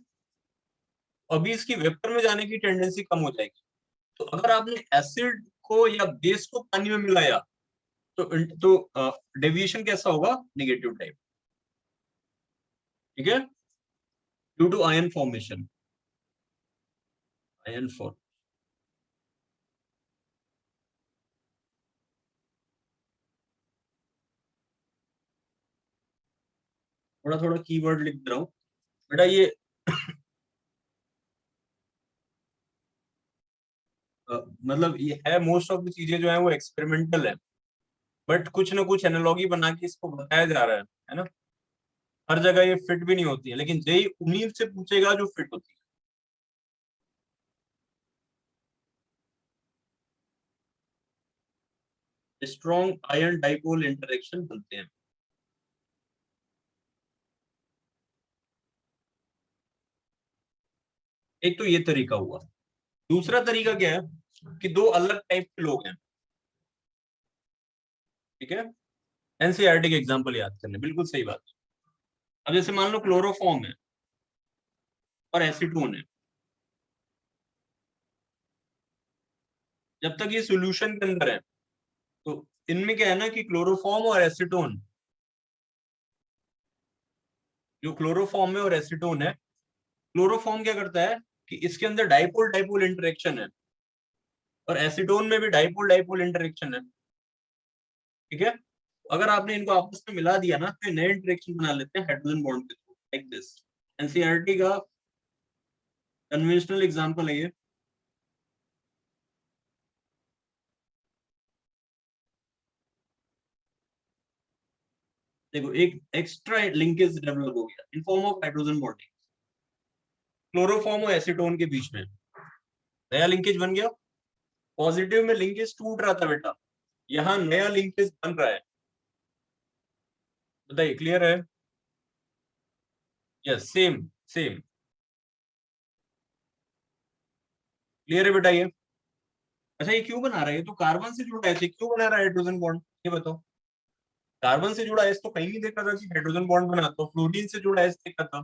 [SPEAKER 4] अभी इसकी वेपर में जाने की टेंडेंसी कम हो जाएगी। तो अगर आपने एसिड को या बेस को पानी में मिलाया तो डेविएशन कैसा होगा? नेगेटिव टाइप, ठीक है, due to ion formation, ion form. थोड़ा थोड़ा कीवर्ड लिख दे रहा हूं बेटा, ये मतलब ये है, मोस्ट ऑफ द चीजें जो है वो एक्सपेरिमेंटल है, बट कुछ ना कुछ एनालॉगी बना के इसको बताया जा रहा है ना। हर जगह ये फिट भी नहीं होती है, लेकिन जेई उन्हीं से पूछेगा जो फिट होती है। स्ट्रॉन्ग आयन डाइपोल इंटरेक्शन बनते हैं। एक तो ये तरीका हुआ। दूसरा तरीका क्या है कि दो अलग टाइप के लोग हैं, ठीक है। एनसीईआरटी के एग्जांपल याद करने, बिल्कुल सही बात। अब जैसे मान लो क्लोरोफॉर्म है और एसीटोन है, जब तक ये सॉल्यूशन के अंदर है तो इनमें क्या है ना कि क्लोरोफॉर्म और एसीटोन, जो क्लोरोफॉर्म है और एसीटोन है, क्लोरोफॉर्म क्या करता है कि इसके अंदर डाइपोल डाइपोल इंटरेक्शन है, और एसीटोन में भी डाइपोल डाइपोल इंटरेक्शन है, ठीक है। अगर आपने इनको आपस में मिला दिया ना तो नए इंटरेक्शन बना लेते हैं हाइड्रोजन बॉन्ड के थ्रू, लाइक दिस। एनसीईआरटी का कन्वेंशनल एग्जांपल है ये। देखो एक एक्स्ट्रा लिंकेज डेवलप हो गया in form of hydrogen bonding, chloroform और एसीटोन के बीच में नया लिंकेज बन गया। पॉजिटिव में लिंकेज टूट रहा था बेटा, यहाँ नया लिंकेज बन रहा है। बताइए क्लियर है? यस, सेम सेम, क्लियर है बेटा ये? अच्छा ये क्यों बना रहा है? ये तो कार्बन से जुड़ा है, ये क्यों बना रहा है हाइड्रोजन बॉन्ड, ये बताओ। कार्बन से जुड़ा एस तो कहीं नहीं देखा था कि हाइड्रोजन बॉन्ड बनाता हो। फ्लोरीन से जुड़ा एस देखा था,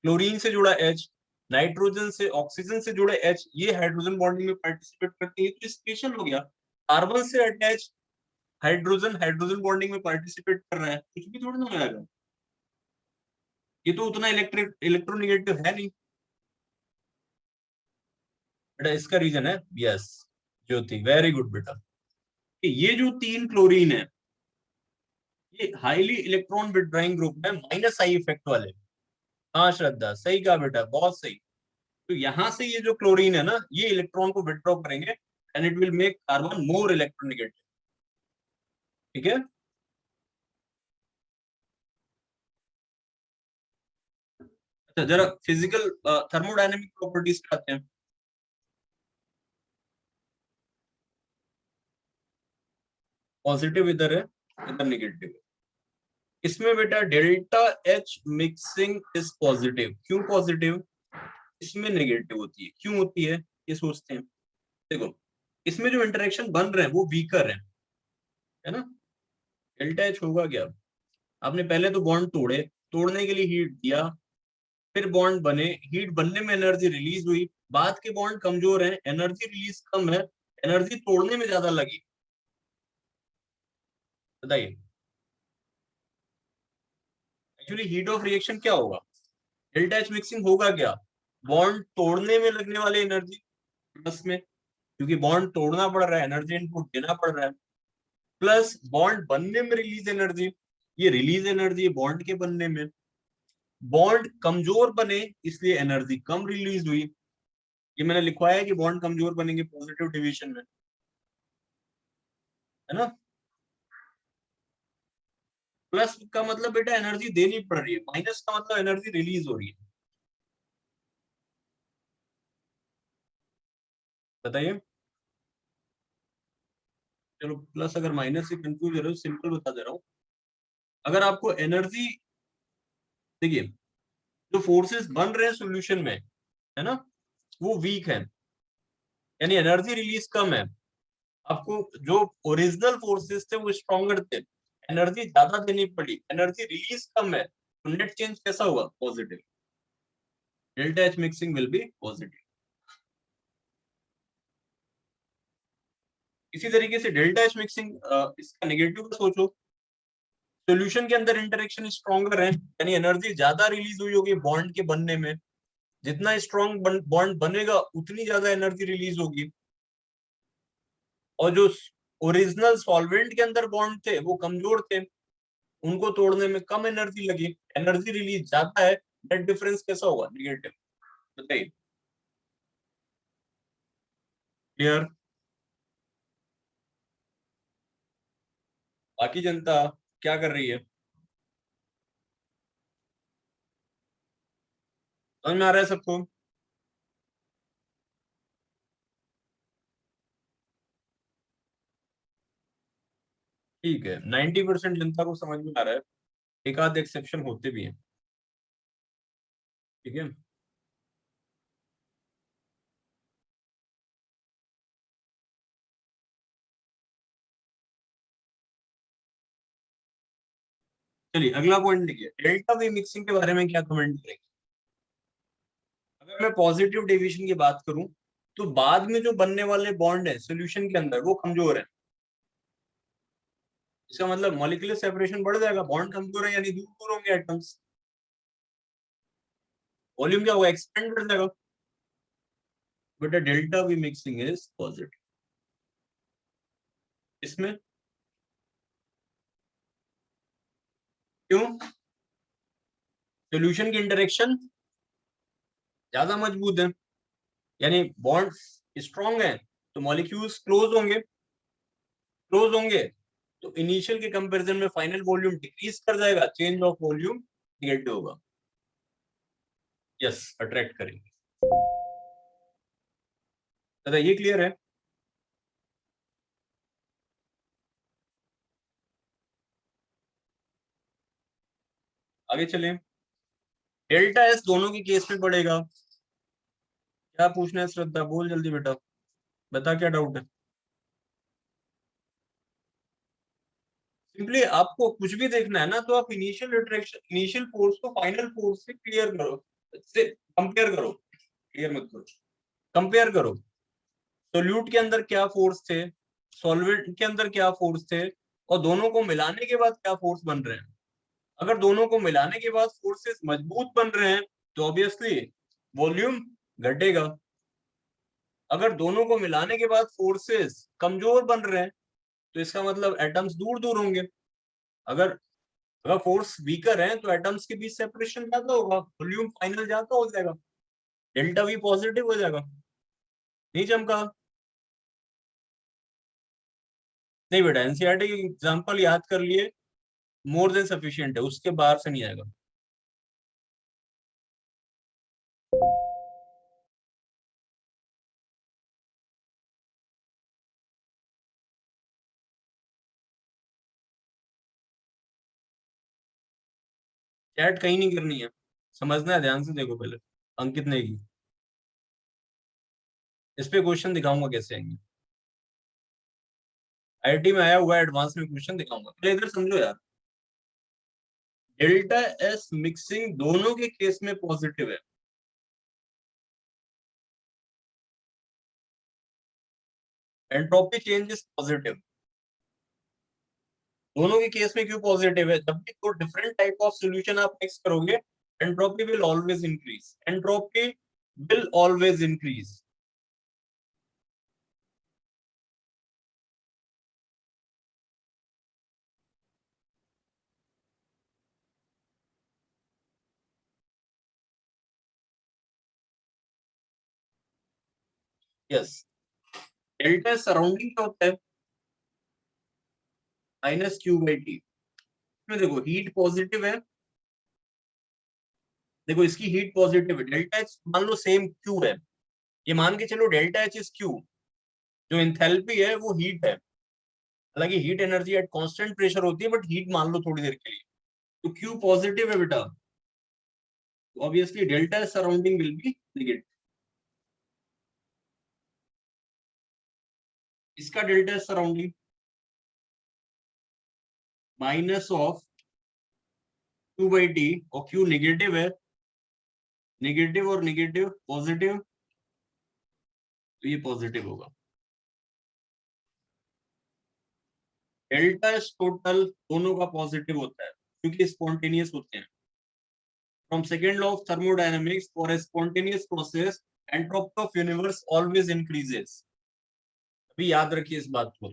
[SPEAKER 4] क्लोरीन से जुड़ा एच, नाइट्रोजन से ऑक्सीजन से जुड़े एच, ये हाइड्रोजन बॉन्डिंग में पार्टिसिपेट करते हैं, तो स्पेशल हो गया। कार्बन से अटैच हाइड्रोजन हाइड्रोजन बॉन्डिंग में पार्टिसिपेट कर रहा है, कुछ भी थोड़ा ना आएगा। ये तो उतना इलेक्ट्रोनेगेटिव है नहीं बेटा। इसका रीजन है, यस ज्योति, वेरी गुड बेटा, कि ये जो तीन क्लोरीन है ये हाईली इलेक्ट्रॉन विड्रॉइंग ग्रुप है, माइनस आई इफेक्ट वाले। हाँ श्रद्धा, सही कहा बेटा, बहुत सही। तो यहां से ये जो क्लोरीन है ना, ये इलेक्ट्रॉन को विड्रॉ करेंगे and it will make carbon more electronegative, ठीक है। अच्छा जरा फिजिकल थर्मोडायनेमिक प्रॉपर्टीज पे आते हैं। पॉजिटिव इधर है, इधर नेगेटिव है। इसमें बेटा delta H mixing is positive. क्यों पॉजिटिव? इसमें नेगेटिव होती है, क्यों होती है ये सोचते हैं। देखो इसमें जो इंटरेक्शन बन रहे हैं वो वीकर है ना। डेल्टा एच होगा क्या, आपने पहले तो बॉन्ड तोड़े, तोड़ने के लिए हीट दिया, फिर बॉन्ड बने, हीट बनने में एनर्जी रिलीज हुई, बाद के बॉन्ड कमजोर है, एनर्जी रिलीज कम है, एनर्जी तोड़ने में ज्यादा लगी। बताइए एक्चुअली हीट ऑफ रिएक्शन क्या होगा? डेल्टा एच मिक्सिंग होगा क्या, बॉन्ड तोड़ने में लगने वाली एनर्जी प्लस में, क्योंकि बॉन्ड तोड़ना पड़ रहा है, एनर्जी इनपुट देना पड़ रहा है, प्लस बॉन्ड बनने में रिलीज एनर्जी, ये रिलीज एनर्जी है बॉन्ड के बनने में। बॉन्ड कमजोर बने इसलिए एनर्जी कम रिलीज हुई, ये मैंने लिखवाया है कि बॉन्ड कमजोर बनेंगे पॉजिटिव डिवीजन में, है ना। प्लस का मतलब बेटा एनर्जी देनी पड़ रही है, माइनस का मतलब एनर्जी रिलीज हो रही है। बताइए। चलो प्लस अगर माइनस से कंफ्यूज हो रहे हो, सिंपल बता दे रहा हूँ। अगर आपको एनर्जी, देखिए जो फोर्सेस बन रहे हैं सॉल्यूशन में, है ना, वो वीक है, यानी एनर्जी रिलीज कम है। आपको जो ओरिजिनल फोर्सेस थे वो स्ट्रॉन्गर थे, एनर्जी ज्यादा देनी पड़ी, एनर्जी रिलीज कम है, तो नेट चेंज कैसा हुआ? Positive. Delta H mixing will be positive. इसी तरीके से डेल्टा एच मिक्सिंग, इसका नेगेटिव का सोचो, सॉल्यूशन के अंदर इंटरेक्शन स्ट्रॉन्गर है, यानी एनर्जी ज्यादा रिलीज हुई होगी बॉन्ड के बनने में, जितना स्ट्रॉन्ग बॉन्ड बनेगा उतनी ज्यादा एनर्जी रिलीज होगी। और जो ओरिजिनल सॉल्वेंट के अंदर बॉन्ड थे वो कमजोर थे, उनको तोड़ने में कम एनर्जी लगी, एनर्जी रिलीज ज्यादा है, नेट डिफरेंस कैसा होगा? नेगेटिव। बताइए। क्लियर? बाकी जनता क्या कर रही है? समझ में आ रहा है सबको? ठीक है, 90% जनता को समझ में आ रहा है, एक आध एक्सेप्शन होते भी हैं। ठीक है, चलिए अगला पॉइंट देखिए, डेल्टा वी मिक्सिंग के बारे में क्या कमेंट करेंगे। अगर मैं पॉजिटिव डेविएशन की बात करूं, तो बाद में जो बनने वाले बॉन्ड है सॉल्यूशन के अंदर वो कमजोर है, इसका मतलब मॉलिक्यूलर सेपरेशन बढ़ जाएगा, बॉन्ड कमजोर है यानी दूर दूर होंगे एटम्स, वॉल्यूम क्या होगा? एक्सपेंड कर जाएगा। But delta we mixing is positive. इसमें क्यों? सॉल्यूशन की इंटरेक्शन ज्यादा मजबूत है, यानी बॉन्ड्स स्ट्रॉन्ग है, तो मॉलिक्यूल्स क्लोज होंगे, तो इनिशियल के कंपैरिजन में फाइनल वॉल्यूम डिक्रीज कर जाएगा, चेंज ऑफ वॉल्यूम नेगेटिव होगा। यस, अट्रैक्ट करेंगे। दादा ये क्लियर है? आगे चलें। डेल्टा एस दोनों की केस में पड़ेगा। क्या पूछना है श्रद्धा? बोल जल्दी बेटा, बता क्या डाउट है। सिंपली आपको कुछ भी देखना है ना, तो आप इनिशियल अट्रैक्शन, इनिशियल फोर्स को फाइनल फोर्स से क्लियर करो, से कंपेयर करो, क्लियर मत करो, कंपेयर करो। सोल्यूट के अंदर क्या फोर्स थे, सॉल्वेंट के अंदर क्या फोर्स थे, और दोनों को मिलाने के बाद क्या फोर्स बन रहे हैं। अगर दोनों को मिलाने के बाद फोर्सेस मजबूत बन रहे हैं तो ऑब्वियसली वॉल्यूम घटेगा। अगर दोनों को मिलाने के बाद फोर्सेस कमजोर बन रहे हैं तो इसका मतलब एटम्स दूर दूर होंगे। अगर अगर फोर्स वीकर है तो एटम्स के बीच सेपरेशन ज्यादा होगा, वॉल्यूम फाइनल ज्यादा हो जाएगा, डेल्टा वी पॉजिटिव हो जाएगा। नहीं चमका? नहीं बेटा, एनसीईआरटी की एग्जांपल याद कर लिए, मोर देन सफिशिएंट है, उसके बाहर से नहीं आएगा। चैट कहीं नहीं करनी है, समझना है, ध्यान से देखो पहले। अंकित ने की, इस पे क्वेश्चन दिखाऊंगा कैसे आएंगे, आईआईटी में आया हुआ है, एडवांस में क्वेश्चन दिखाऊंगा, पहले इधर समझो यार। डेल्टा एस मिक्सिंग दोनों के केस में पॉजिटिव है, एंट्रोपी चेंज इज पॉजिटिव। दोनों के केस में क्यों पॉजिटिव है? जब भी दो डिफरेंट टाइप ऑफ सॉल्यूशन आप मिक्स करोगे, entropy will always increase, entropy will always increase. Yes, delta surrounding क्या होता है, माइनस क्यू बाई टी। इसमें देखो हीट पॉजिटिव है, देखो इसकी हीट पॉजिटिव है, डेल्टा एच मान लो सेम क्यू है, ये मान के चलो डेल्टा एच इज क्यू, जो एंथैल्पी है वो हीट है, हालांकि heat energy at constant pressure होती है, बट हीट मान लो थोड़ी देर के लिए, तो क्यू पॉजिटिव है बेटा, obviously delta surrounding will be negative. इसका delta surrounding minus of Q by T, और क्यू नेगेटिव है, नेगेटिव और नेगेटिव पॉजिटिव, तो ये पॉजिटिव होगा। डेल्टा टोटल दोनों का पॉजिटिव होता है क्योंकि स्पॉन्टेनियस होते हैं। From second law of thermodynamics, for a spontaneous process entropy of universe always increases. अभी याद रखिए इस बात को।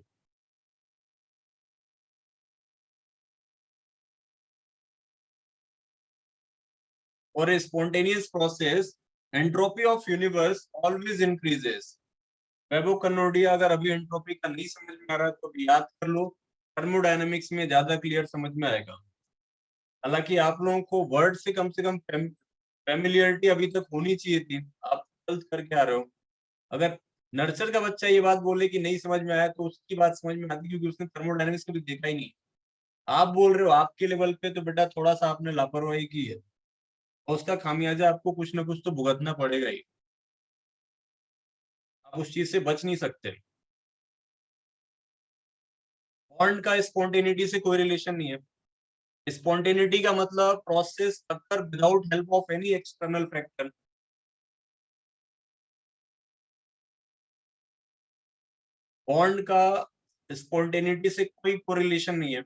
[SPEAKER 4] For a spontaneous process, entropy of universe always increases. वैभव कन्नौडिया, अगर अभी एंट्रोपी का नहीं समझ में आ रहा है तो याद कर लो, थर्मोडायनेमिक्स में ज्यादा क्लियर समझ में आएगा। हालांकि आप लोगों को वर्ड से कम फैमिलियरिटी अभी तक होनी चाहिए थी, आप गलत करके आ रहे हो। अगर नर्सर का बच्चा ये बात बोले कि नहीं समझ में आया तो उसकी बात समझ में आती, क्योंकि उसने थर्मोडायनेमिक्स कभी देखा ही नहीं। आप बोल रहे हो आपके लेवल पे, तो बेटा थोड़ा सा आपने लापरवाही की है, और उसका खामियाजा आपको कुछ ना कुछ तो भुगतना पड़ेगा ही, आप उस चीज से बच नहीं सकते। बॉन्ड का स्पॉन्टेनिटी से कोई रिलेशन नहीं है। स्पॉन्टेनिटी का मतलब process occur without help of any external factor. Bond का स्पॉन्टेनिटी से कोई कोरिलेशन नहीं है,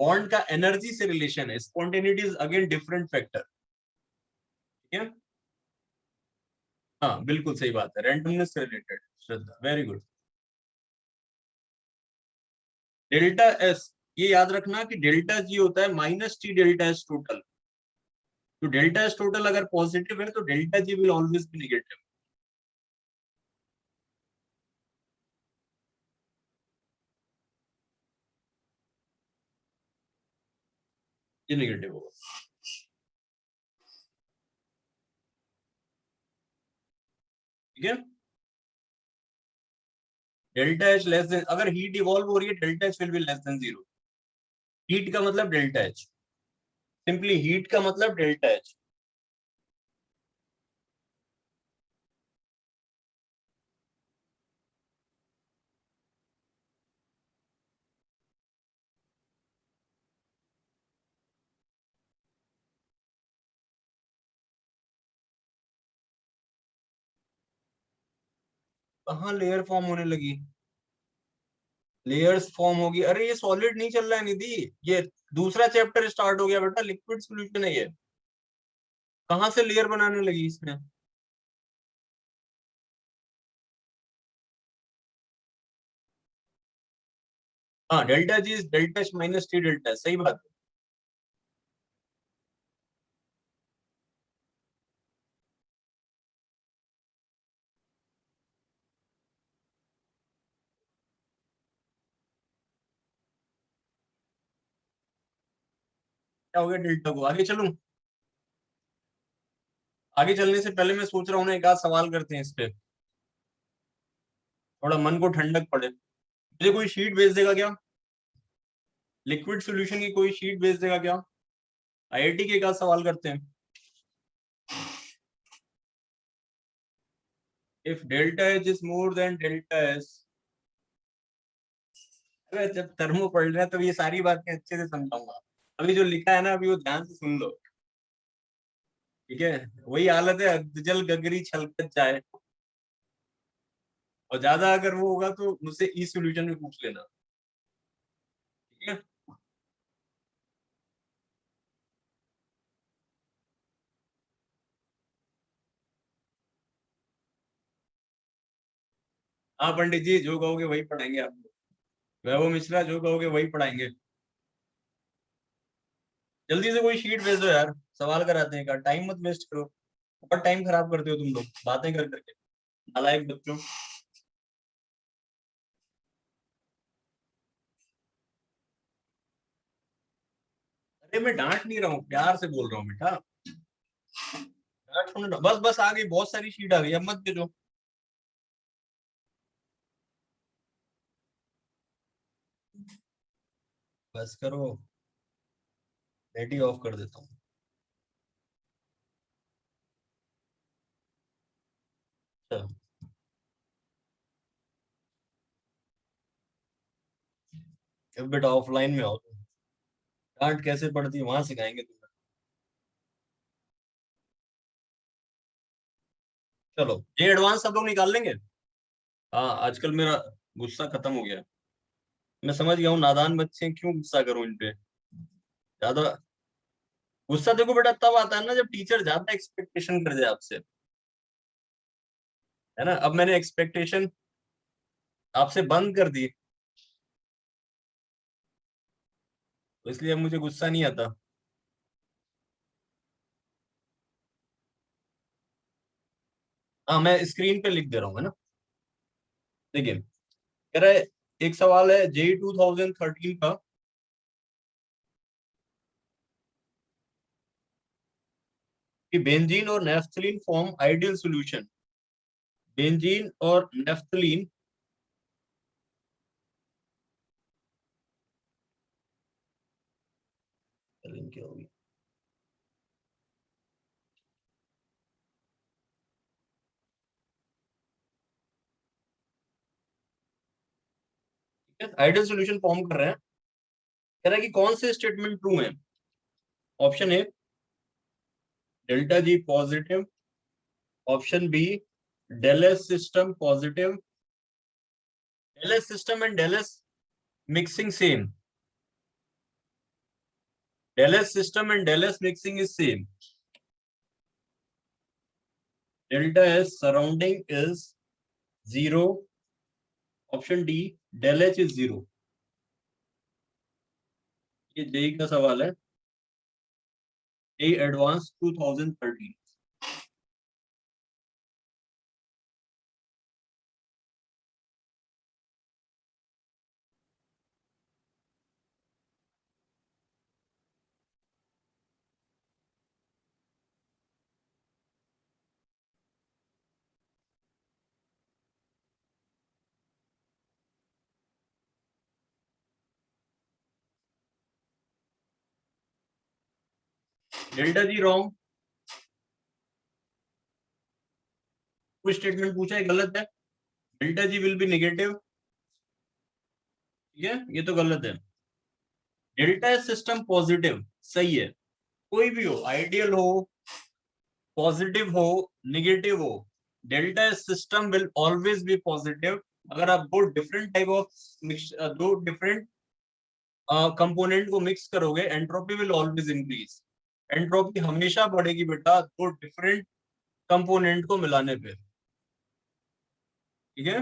[SPEAKER 4] बॉन्ड का एनर्जी से रिलेशन है। Spontaneity is again different factor, ठीक है। हाँ बिल्कुल सही बात है, रैंडमनेस से रिलेटेड। श्रद्धा, वेरी गुड। डेल्टा एस, ये याद रखना कि डेल्टा जी होता है minus T delta S total. तो डेल्टा एस टोटल अगर पॉजिटिव है तो delta G will always be negative. ये नेगेटिव होगा, ठीक है। डेल्टा एच लेस देन, अगर हीट इवॉल्व हो रही है delta H will be less than zero. Heat का मतलब डेल्टा एच, सिंपली हीट का मतलब डेल्टा एच। कहाँ लेयर फॉर्म होने लगी, लेयर्स फॉर्म होगी। अरे ये सॉलिड नहीं चल रहा है निधि, ये दूसरा चैप्टर स्टार्ट हो गया बेटा, लिक्विड सॉल्यूशन है ये, कहाँ से लेयर बनाने लगी इसमें। हाँ delta G is delta H minus T delta, सही बात है। क्या हो गया डेल्टा को, आगे चलूं। आगे चलने से पहले मैं सोच रहा हूँ ना, एक आध सवाल करते हैं इस पे, थोड़ा मन को ठंडक पड़े। मुझे कोई शीट भेज देगा क्या, लिक्विड सॉल्यूशन की कोई शीट भेज देगा क्या। आईआईटी के एक आध सवाल करते हैं। If delta H is more than delta S, अरे जब थर्मो पढ़ रहे हैं तो ये सारी बातें अच्छे से समझाऊंगा। अभी जो लिखा है ना, अभी वो ध्यान से सुन लो, ठीक है। वही हालत है, जल गगरी छलकत जाए, और ज्यादा अगर वो होगा तो मुझसे ई सॉल्यूशन में पूछ लेना, ठीक है। हाँ पंडित जी, जो कहोगे वही पढ़ाएंगे आपको। वैभव मिश्रा, जो कहोगे वही पढ़ाएंगे। जल्दी से कोई शीट भेज दो यार, सवाल कराते हैं का, टाइम मत वेस्ट करो, बहुत टाइम खराब करते हो तुम लोग बातें कर करके। नालायक बच्चों। अरे मैं डांट नहीं रहा हूँ, प्यार से बोल रहा हूँ बेटा, डांट सुनो। बस बस आ गई, बहुत सारी शीट आ गई, अब मत भेजो। बस करो, नेट ही ऑफ कर देता हूँ। चलो अब बेटा ऑफलाइन में आओ, डांट कैसे पड़ती है वहां सिखाएंगे तुम्हें। चलो ये एडवांस सब लोग निकाल लेंगे। हाँ आजकल मेरा गुस्सा खत्म हो गया है। मैं समझ गया हूँ नादान बच्चे हैं, क्यों गुस्सा करूं इन पे ज्यादा। गुस्सा देखो बेटा तब आता है ना जब टीचर ज्यादा एक्सपेक्टेशन कर जाए आपसे, है ना। अब मैंने एक्सपेक्टेशन आपसे बंद कर दी, तो इसलिए अब मुझे गुस्सा नहीं आता। हाँ मैं स्क्रीन पे लिख दे रहा हूँ, है ना। देखिए कह रहा है, एक सवाल है जेई 2013 का, कि बेंजीन और naphthalene form ideal solution. Benzene और नेफ्थलीन क्या होगी, आइडियल सॉल्यूशन फॉर्म कर रहे हैं। कह रहा है कि कौन से स्टेटमेंट ट्रू है। Option A delta G positive, option B del S system positive, del S system and del S mixing same, del S system and del S mixing is same, delta S surrounding is zero, option D del H is zero. ये JEE का सवाल है, JEE advanced 2013। Delta G wrong, कुछ statement पूछा है गलत है। Delta G will be negative, ठीक है ये तो गलत है। डेल्टा सिस्टम पॉजिटिव सही है, कोई भी हो, आइडियल हो, पॉजिटिव हो, निगेटिव हो, delta system will always be positive. अगर आप दो डिफरेंट टाइप ऑफ दो डिफरेंट कंपोनेंट को मिक्स करोगे, entropy will always increase. Entropy हमेशा बढ़ेगी बेटा दो डिफरेंट कंपोनेंट को मिलाने पे, ठीक है।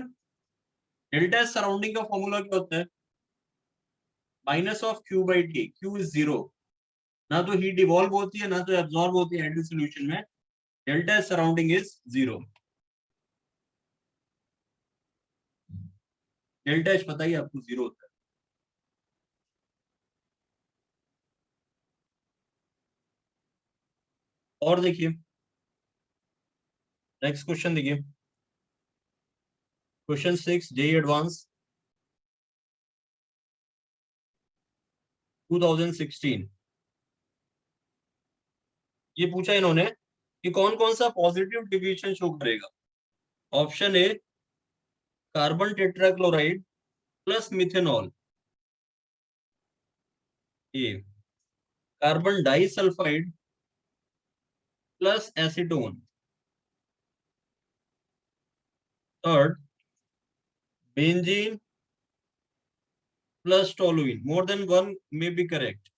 [SPEAKER 4] डेल्टा सराउंडिंग का फॉर्मूला क्या होता है, minus of Q by T, Q is zero. ना तो हीट डिवॉल्व होती है ना तो एब्जॉर्ब होती है आइडियल सॉल्यूशन में, delta surrounding is zero. Delta H पता ही आपको जीरो होता है। और देखिए नेक्स्ट क्वेश्चन देखिए, क्वेश्चन 6 जेई एडवांस 2016। ये पूछा इन्होंने कि कौन कौन सा पॉजिटिव डिविएशन शो करेगा। Option A carbon tetrachloride plus methanol, A carbon disulphide plus acetone, third benzene plus toluene. More than one may be correct.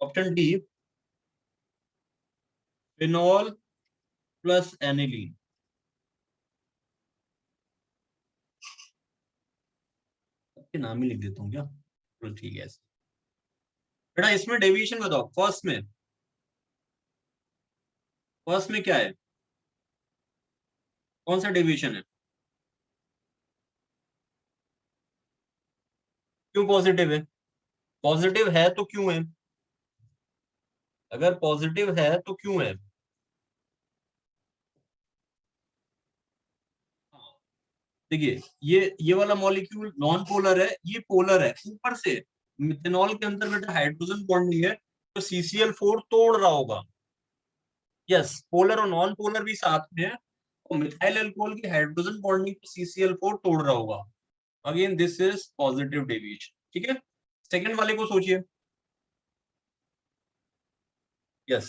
[SPEAKER 4] Option D phenol plus aniline. के नाम ही लिख देता हूँ क्या, तो ठीक है। बेटा इसमें डेविएशन बताओ, फर्स्ट में क्या है, कौन सा डेविएशन है, क्यों पॉजिटिव है, पॉजिटिव है तो क्यों है, अगर पॉजिटिव है तो क्यों है। देखिए ये वाला मॉलिक्यूल नॉन पोलर है, ये पोलर है, ऊपर से मिथेनॉल के अंदर बेटा हाइड्रोजन बॉन्डिंग है, तो CCl4 तोड़ रहा होगा। यस, पोलर और नॉन पोलर भी साथ में है, और मिथाइल अल्कोहल की हाइड्रोजन बॉन्डिंग को CCl4 तोड़ रहा होगा। Again this is positive deviation. ठीक है, सेकंड वाले को सोचिए। यस,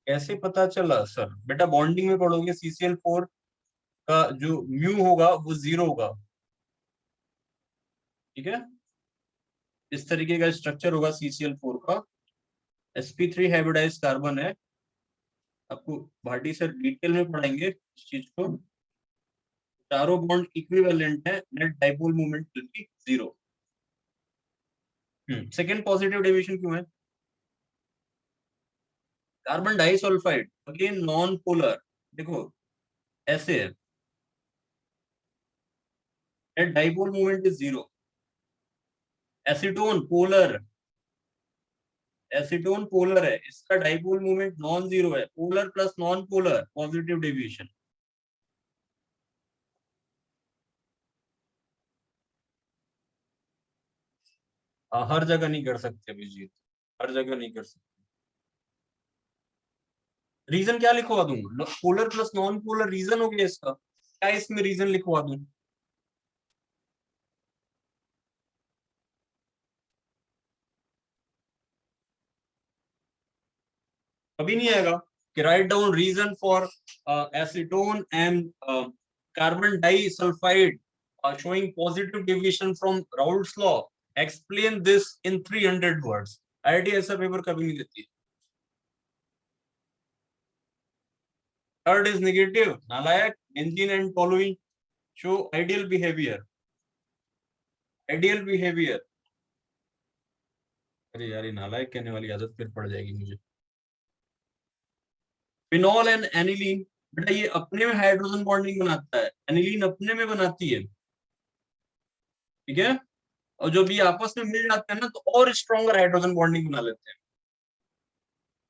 [SPEAKER 4] कैसे पता चला सर, बेटा बॉन्डिंग में पढ़ोगे, CCl4 का जो म्यू होगा वो 0 होगा। ठीक है, इस तरीके का स्ट्रक्चर होगा CCl4 का, sp3 हाइब्रिडाइज्ड कार्बन है। आपको भाटी सर डिटेल में पढ़ाएंगे इस चीज को। चारों बॉन्ड इक्विवेलेंट है, net dipole moment will be 0। Second positive deviation क्यों है, carbon disulphide again non polar, देखो ऐसे है, net dipole moment is 0। Acetone polar, acetone polar है, इसका डाइपोल मोमेंट नॉन जीरो है, polar plus non polar positive deviation. हर जगह नहीं कर सकते अभिजीत, हर जगह नहीं कर सकते। रीजन क्या लिखवा दूं, polar plus non polar region हो गया इसका, क्या इसमें रीजन लिखवा दूं। कभी नहीं आएगा कि write down reason for acetone and carbon disulphide showing positive deviation from Raoult's law, explain this in 300 words। IIT ऐसा पेपर कभी नहीं देती। थर्ड इज नेगेटिव, नालायक, benzene and toluene show ideal behaviour, ideal behaviour. अरे यार, ये नालायक कहने वाली आदत फिर पड़ जाएगी मुझे। फिनॉल एंड एनिलीन, बेटा ये अपने में हाइड्रोजन बॉन्डिंग बनाता है, एनिलीन अपने में बनाती है। ठीक है, और जब ये आपस में मिल जाते हैं ना, तो और स्ट्रॉन्गर हाइड्रोजन बॉन्डिंग बना लेते हैं,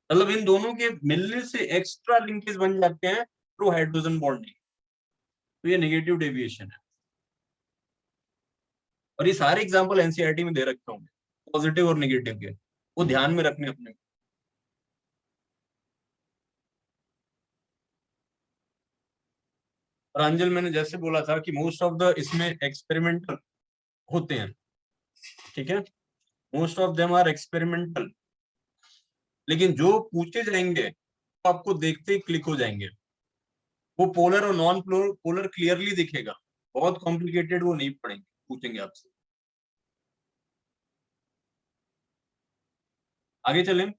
[SPEAKER 4] मतलब इन दोनों के मिलने से एक्स्ट्रा लिंकेज बन जाते हैं थ्रू हाइड्रोजन बॉन्डिंग। तो ये नेगेटिव डेविएशन है, और ये सारे एग्जांपल एनसीईआरटी में दे रखे होंगे पॉजिटिव और नेगेटिव के, वो ध्यान में रखने अपने। प्रांजल, मैंने जैसे बोला था कि मोस्ट ऑफ द इसमें एक्सपेरिमेंटल होते हैं। ठीक है, most of them are experimental, लेकिन जो पूछे जाएंगे तो आपको देखते ही क्लिक हो जाएंगे, वो पोलर और नॉन पोलर क्लियरली दिखेगा, बहुत कॉम्प्लिकेटेड वो नहीं पढ़ेंगे, पूछेंगे आपसे। आगे चलें,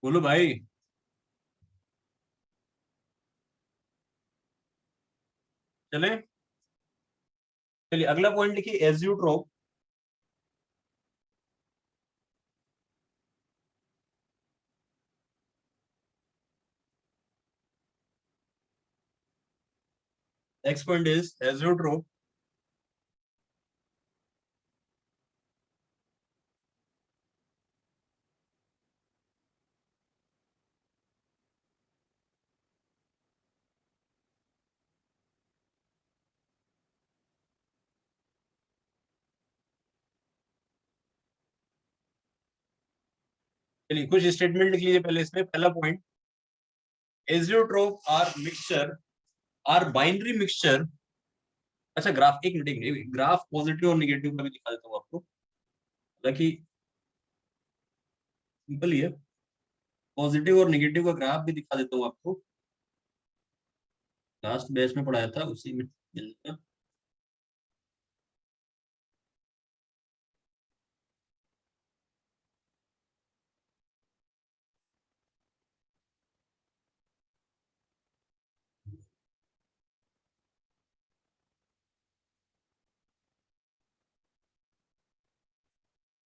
[SPEAKER 4] बोलो भाई। चलें, चलिए अगला पॉइंट लिखिए, azeotrope. Next point is azeotrope. चलिए कुछ स्टेटमेंट लिख लीजिए पहले इसमें। पहला point, azeotrope are mixture, are binary mixture. अच्छा ग्राफ, एक मिनट, ग्राफ पॉजिटिव और निगेटिव का भी दिखा देता हूँ आपको, ताकि सिंपल ही है, पॉजिटिव और निगेटिव का ग्राफ भी दिखा देता हूँ आपको, लास्ट बैच में पढ़ाया था उसी में मिलता।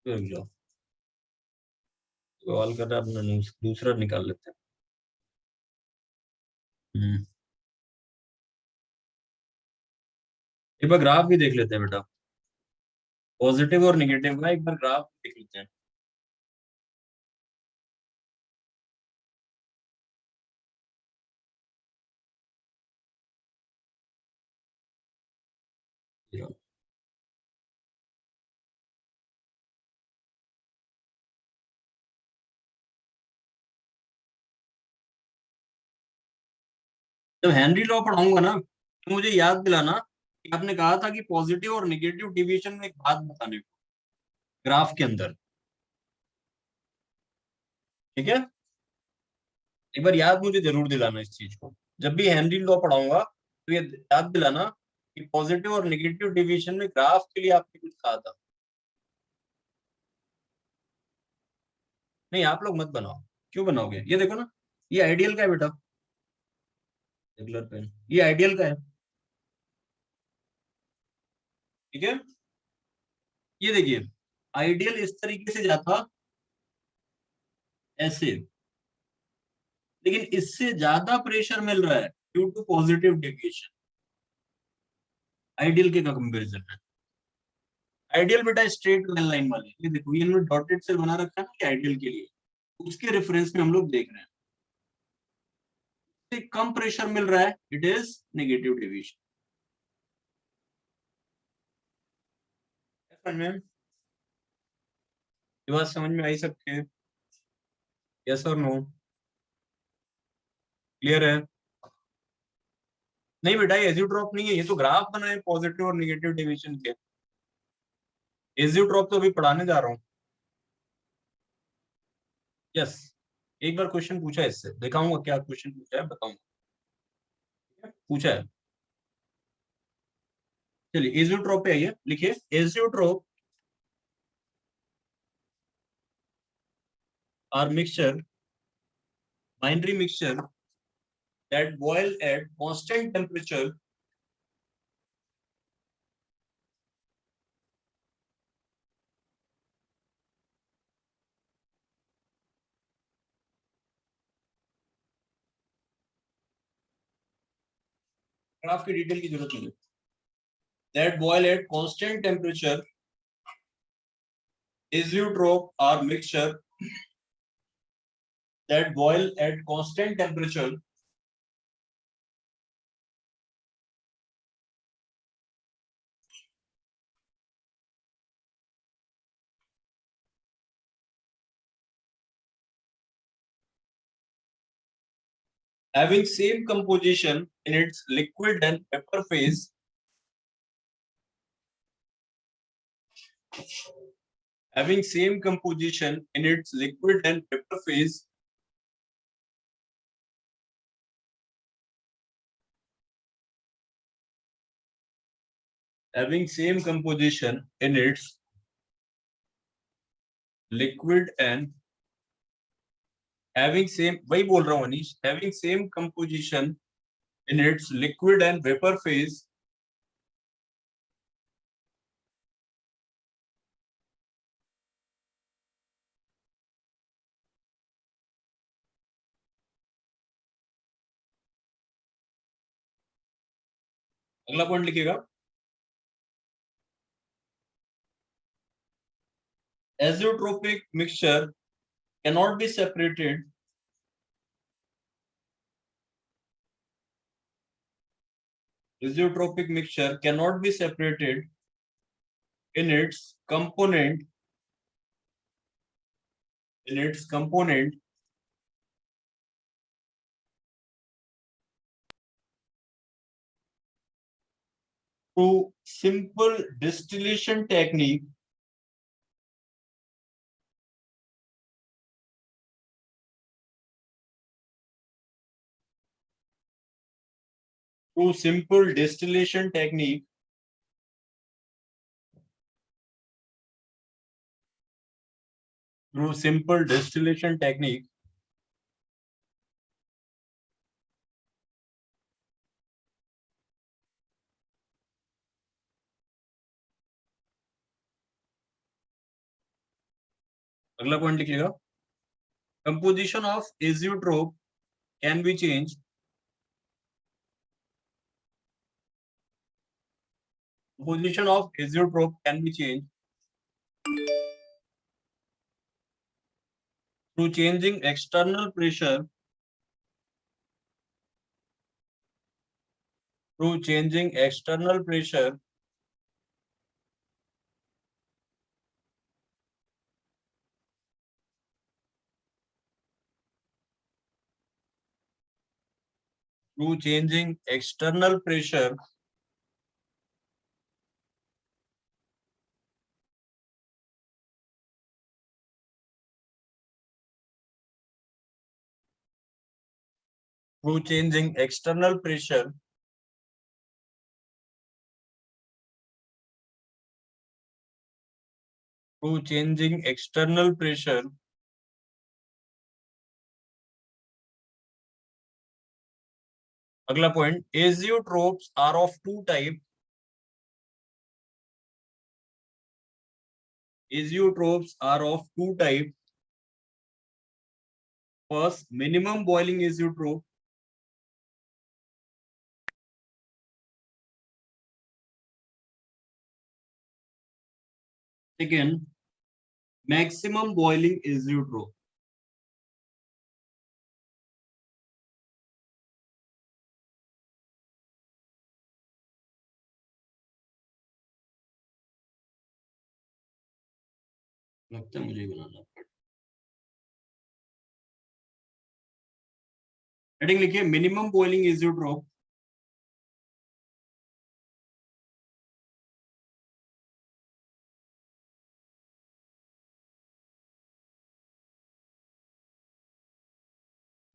[SPEAKER 4] रुक जाओ, कॉल कर रहा है, अपना दूसरा निकाल लेते हैं। एक बार ग्राफ भी देख लेते हैं बेटा, पॉजिटिव और निगेटिव का एक बार ग्राफ देख लेते हैं। जब हेनरी लॉ पढ़ाऊंगा ना, तो मुझे याद दिलाना कि आपने कहा था कि पॉजिटिव और निगेटिव डिवीजन में एक बात बताने को ग्राफ के अंदर, ठीक है? एक बार याद मुझे जरूर दिलाना इस चीज को, जब भी हेनरी लॉ पढ़ाऊंगा तो ये याद दिलाना कि पॉजिटिव और निगेटिव डिवीजन में ग्राफ के लिए आपने कुछ कहा था। नहीं, आप लोग मत बनाओ, क्यों बनाओगे? ये देखो ना, ये आइडियल का है बेटा, रेगुलर पेन, ये आइडियल का है, ठीक है? ये देखिए, आइडियल इस तरीके से जाता ऐसे, लेकिन इससे ज्यादा प्रेशर मिल रहा है due to positive deviation ideal के कंपैरिजन में। आइडियल बेटा स्ट्रेट लाइन वाले, ये देखो, ये इन्होंने डॉटेड से बना रखा है ना कि आइडियल के लिए, उसके रेफरेंस में हम लोग देख रहे हैं, इससे कम प्रेशर मिल रहा है, इट इज नेगेटिव डेविएशन। समझ में, ये बात समझ में आई सकती है? यस और नो? क्लियर है? नहीं बेटा, ये एजियोट्रॉप नहीं है, ये तो ग्राफ बना है पॉजिटिव और नेगेटिव डेविएशन के। एजियोट्रॉप तो अभी पढ़ाने जा रहा हूँ। यस, एक बार क्वेश्चन पूछा है, इससे दिखाऊंगा क्या क्वेश्चन पूछा है, बताऊंगा। पूछा है, चलिए एजियोट्रॉप पे आइए, लिखिए azeotrope are mixture, binary mixture that boil at constant temperature graph की डिटेल की जरूरत नहीं है, that boil at constant temperature azeotrope are mixture that boil at constant temperature having same composition in its liquid and vapor phase, having same composition in its liquid and vapor phase, having same composition in its liquid and having same, वही बोल रहा हूँ Anish, having same composition in its liquid and vapor phase, अगला point लिखिएगा, azeotropic mixture cannot be separated, azeotropic mixture cannot be separated in its component, in its component through simple distillation technique, through simple distillation technique through simple distillation technique अगला point लिखिएगा, composition of azeotrope can be change, composition of azeotrope can be changed through changing external pressure, through changing external pressure, through changing external pressure through changing external pressure through changing external pressure अगला point, azeotropes are of two type, azeotropes are of two type, first minimum boiling azeotrope, second maximum boiling azeotrope. लगता है मुझे बनाना, heading लिखिए minimum boiling azeotrope,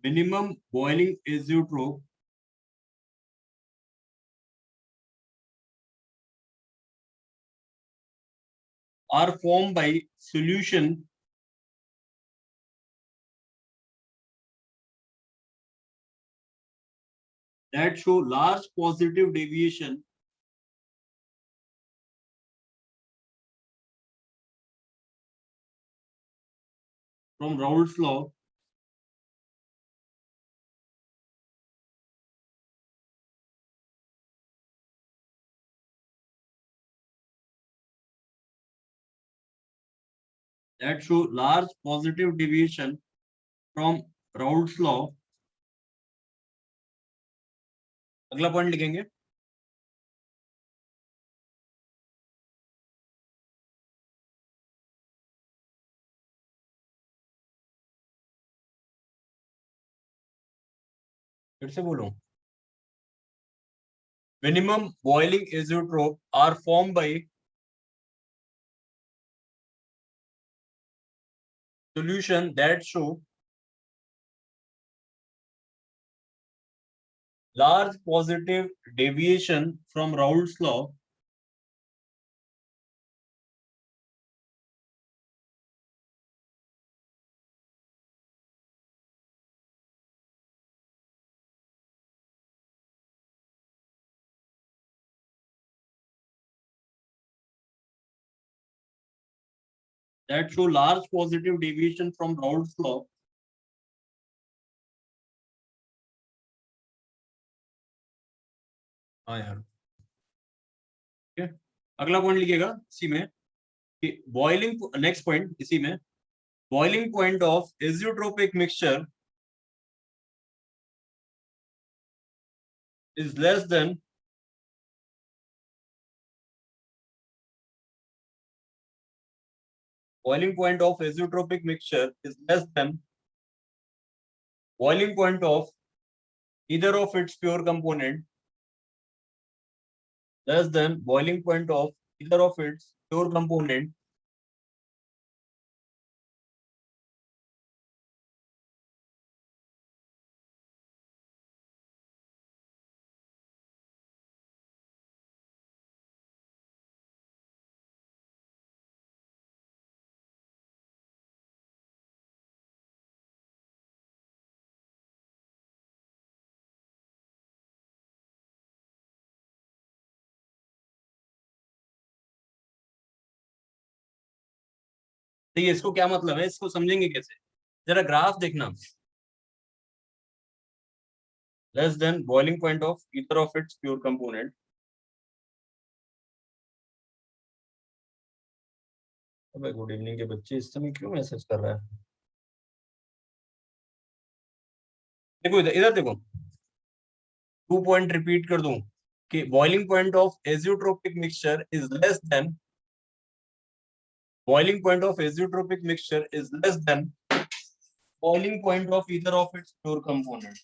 [SPEAKER 4] minimum boiling azeotrope are formed by solution that show large positive deviation from Raoult's law that show large positive deviation from Raoult's law। अगला point लिखेंगे, फिर से बोलो, minimum boiling azeotrope are formed by solution that show large positive deviation from Raoult's law that show large positive deviation from Raoult's law। हाँ यार, ठीक है। अगला पॉइंट लिखिएगा इसी में कि बॉइलिंग, नेक्स्ट पॉइंट इसी में, boiling point of azeotropic mixture is less than boiling point of azeotropic mixture is less than boiling point of either of its pure component, less than boiling point of either of its pure component तो ये इसको क्या मतलब है, इसको समझेंगे कैसे, जरा ग्राफ देखना। Less than boiling point of either of its pure component. अबे गुड इवनिंग के बच्चे इस समय क्यों मैसेज कर रहा है। देखो इधर इधर देखो, 2 पॉइंट रिपीट कर दूं कि boiling point of azeotropic mixture is less than, boiling point of azeotropic mixture is less than boiling point of either of its pure component.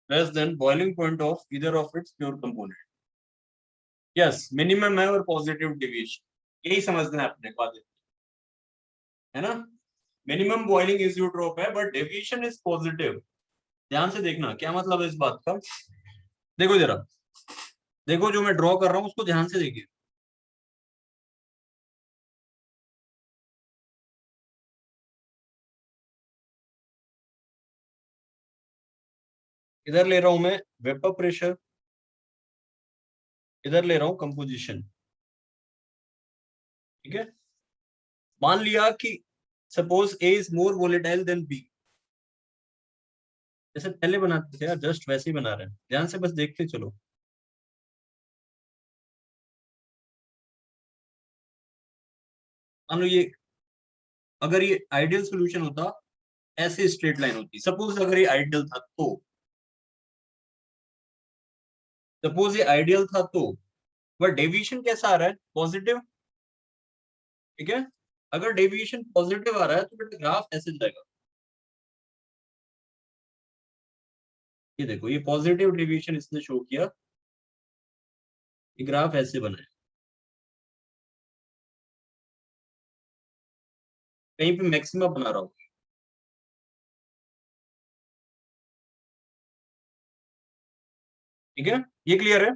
[SPEAKER 4] Less than boiling point of either of its pure component. Yes, minimum है और positive deviation, यही समझना है अपने को, है ना। Minimum boiling azeotrope है बट डेविएशन इज पॉजिटिव। ध्यान से देखना क्या मतलब है इस बात का। देखो जरा, देखो जो मैं ड्रॉ कर रहा हूं उसको ध्यान से देखिए। इधर ले रहा हूं मैं वेपर प्रेशर, इधर ले रहा हूं कंपोजिशन, ठीक है। मान लिया कि suppose A is more volatile than B, जैसे पहले बनाते थे यार, जस्ट वैसे ही बना रहे हैं, ध्यान से बस देखते चलो। मान लो ये, अगर ये आइडियल सॉल्यूशन होता, ऐसे स्ट्रेट लाइन होती, सपोज अगर ये आइडियल था तो, सपोज ये आइडियल था तो, बट डेविएशन कैसा आ रहा है, पॉजिटिव, ठीक है। अगर डेविएशन पॉजिटिव आ रहा है तो बेटा ग्राफ ऐसे जाएगा। ये देखो ये पॉजिटिव डेविएशन इसने शो किया, ये ग्राफ ऐसे बना है। कहीं पे मैक्सिमा बना रहा हूं, ठीक है। ये क्लियर है,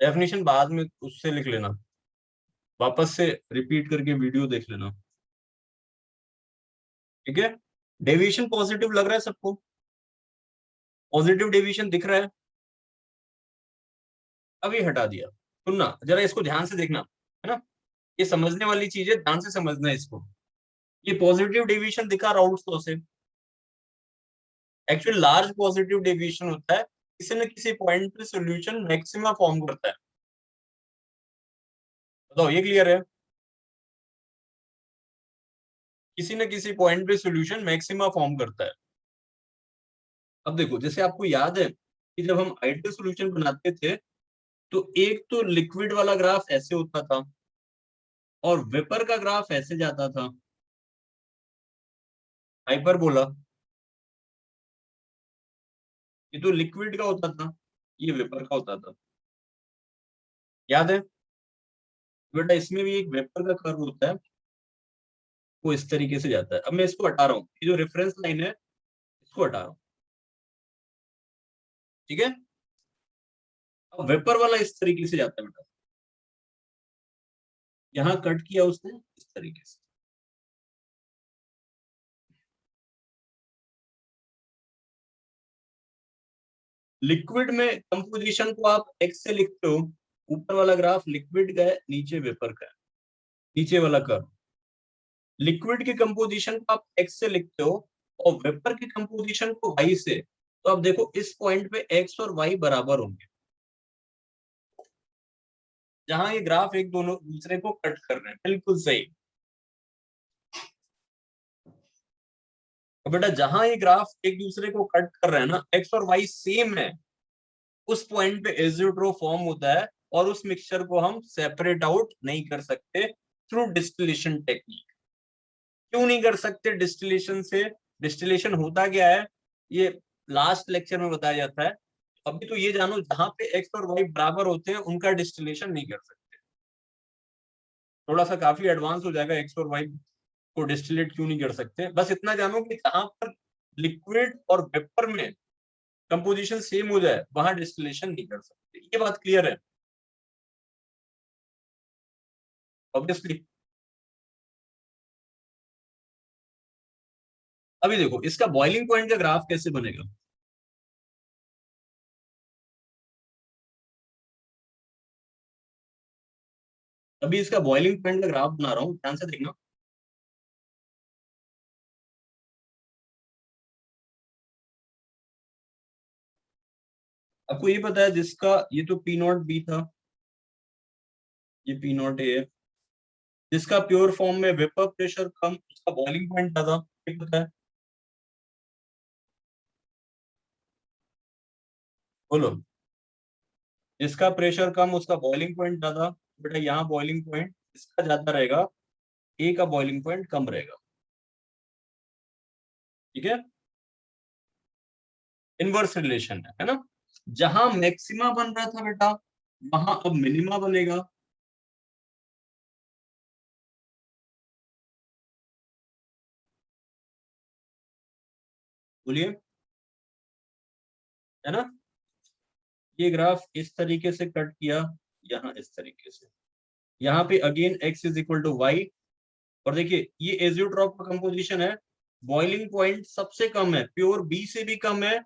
[SPEAKER 4] डेफिनेशन बाद में उससे लिख लेना, वापस से रिपीट करके वीडियो देख लेना, ठीक है। डेविएशन पॉजिटिव लग रहा है सबको, पॉजिटिव डेविएशन दिख रहा है, अभी हटा दिया। सुनना जरा, इसको ध्यान से देखना, है ना, ये समझने वाली चीज है, ध्यान से समझना है इसको। ये पॉजिटिव डेविएशन दिखा राउल्ट्स लॉ से, एक्चुअली लार्ज पॉजिटिव डेविएशन होता है, किसी न किसी पॉइंट पे सॉल्यूशन मैक्सिमा फॉर्म करता है। बताओ ये क्लियर है, किसी न किसी पॉइंट पे सॉल्यूशन मैक्सिमा फॉर्म करता है। अब देखो जैसे आपको याद है कि जब हम आइडियल सॉल्यूशन बनाते थे तो एक तो लिक्विड वाला ग्राफ ऐसे होता था और वेपर का ग्राफ ऐसे जाता था, हाइपर बोला, ये तो लिक्विड का होता था, ये वेपर का होता था, याद है बेटा। इसमें भी एक वेपर का कर्व होता है, वो इस तरीके से जाता है। अब मैं इसको हटा रहा हूँ, ये जो रेफरेंस लाइन है इसको हटा रहा हूँ, ठीक है। अब वेपर वाला इस तरीके से जाता है बेटा, यहाँ कट किया उसने इस तरीके से। लिक्विड में कंपोजिशन को आप एक्स से लिखते हो, ऊपर वाला ग्राफ लिक्विड का है, नीचे वेपर का है, नीचे वाला कर्व। लिक्विड की कंपोजिशन को आप एक्स से लिखते हो और वेपर की कंपोजिशन को वाई से, तो आप देखो इस पॉइंट पे एक्स और वाई बराबर होंगे, जहां ये ग्राफ एक दोनों दूसरे को कट कर रहे हैं, बिल्कुल सही। तो बेटा जहां ये ग्राफ एक दूसरे को कट कर रहे हैं ना, एक्स और वाई सेम है, उस पॉइंट पे एजियोट्रोप फॉर्म होता है और उस मिक्सचर को हम सेपरेट आउट नहीं कर सकते थ्रू डिस्टिलेशन टेक्निक। क्यों नहीं कर सकते डिस्टिलेशन से, डिस्टिलेशन होता क्या है ये लास्ट लेक्चर में बताया जाता है। अभी तो ये जानो, जहां पे एक्स और वाई बराबर होते हैं उनका डिस्टिलेशन नहीं कर सकते। थोड़ा सा काफी एडवांस हो जाएगा, एक्स और वाई को डिस्टिलेट क्यों नहीं कर सकते, बस इतना जानो कि जहां पर लिक्विड और वेपर में कंपोजिशन सेम हो जाए वहां डिस्टिलेशन नहीं कर सकते। ये बात क्लियर है ऑब्वियसली। अभी देखो इसका बॉइलिंग पॉइंट का ग्राफ कैसे बनेगा। अभी इसका बॉइलिंग पॉइंट का ग्राफ बना रहा हूँ, ध्यान से देखना। आपको ये पता है जिसका ये तो पी नॉट बी था, ये पी नॉट ए है, जिसका प्योर फॉर्म में वेपर प्रेशर कम उसका बॉइलिंग पॉइंट ज्यादा, ये पता है? बोलो। जिसका प्रेशर कम उसका बॉइलिंग पॉइंट ज्यादा, बेटा यहाँ बॉइलिंग पॉइंट इसका ज्यादा रहेगा, ए का बॉइलिंग पॉइंट कम रहेगा, ठीक है? इनवर्स रिलेशन है ना? जहां मैक्सिमा बन रहा था बेटा, वहां अब मिनिमा बनेगा। बोलिए, है ना? ये ग्राफ इस तरीके से कट किया, यहाँ इस तरीके से, यहाँ पे again x is equal to Y, और देखिए ये एजियोट्रॉप का कंपोजिशन है, बॉइलिंग पॉइंट सबसे कम है, प्योर बी से भी कम है,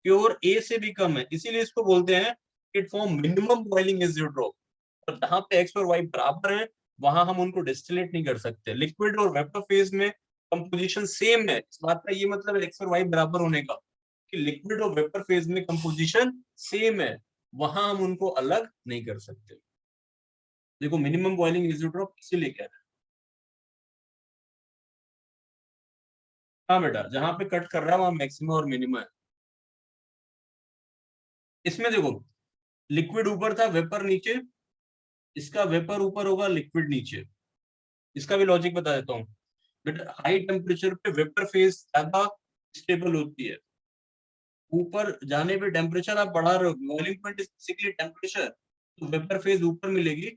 [SPEAKER 4] प्योर ए से भी कम है, इसीलिए इसको बोलते हैं it form minimum boiling azeotrope. और जहां पे एक्स और वाई बराबर है, वहां हम उनको डिस्टिलेट नहीं कर सकते। लिक्विड और वेपर फेज में कंपोजिशन सेम है, इस बात का ये मतलब है एक्स और वाई बराबर होने का, कि लिक्विड और वेपर फेज में कंपोजिशन सेम है, वहां हम उनको अलग नहीं कर सकते। देखो मिनिमम बॉइलिंग एजियोट्रॉप इसीलिए कह रहे हैं। हाँ बेटा, जहां पे कट कर रहा है वहां मैक्सिमम और मिनिमम है। इसमें देखो लिक्विड ऊपर था, वेपर नीचे, इसका वेपर ऊपर होगा, लिक्विड नीचे। इसका भी लॉजिक बता देता हूँ बेटा, हाई टेम्परेचर पे वेपर फेज ज्यादा स्टेबल होती है, ऊपर जाने पे टेम्परेचर आप बढ़ा रहे हो, boiling point is basically temperature, तो वेपर फेज ऊपर मिलेगी,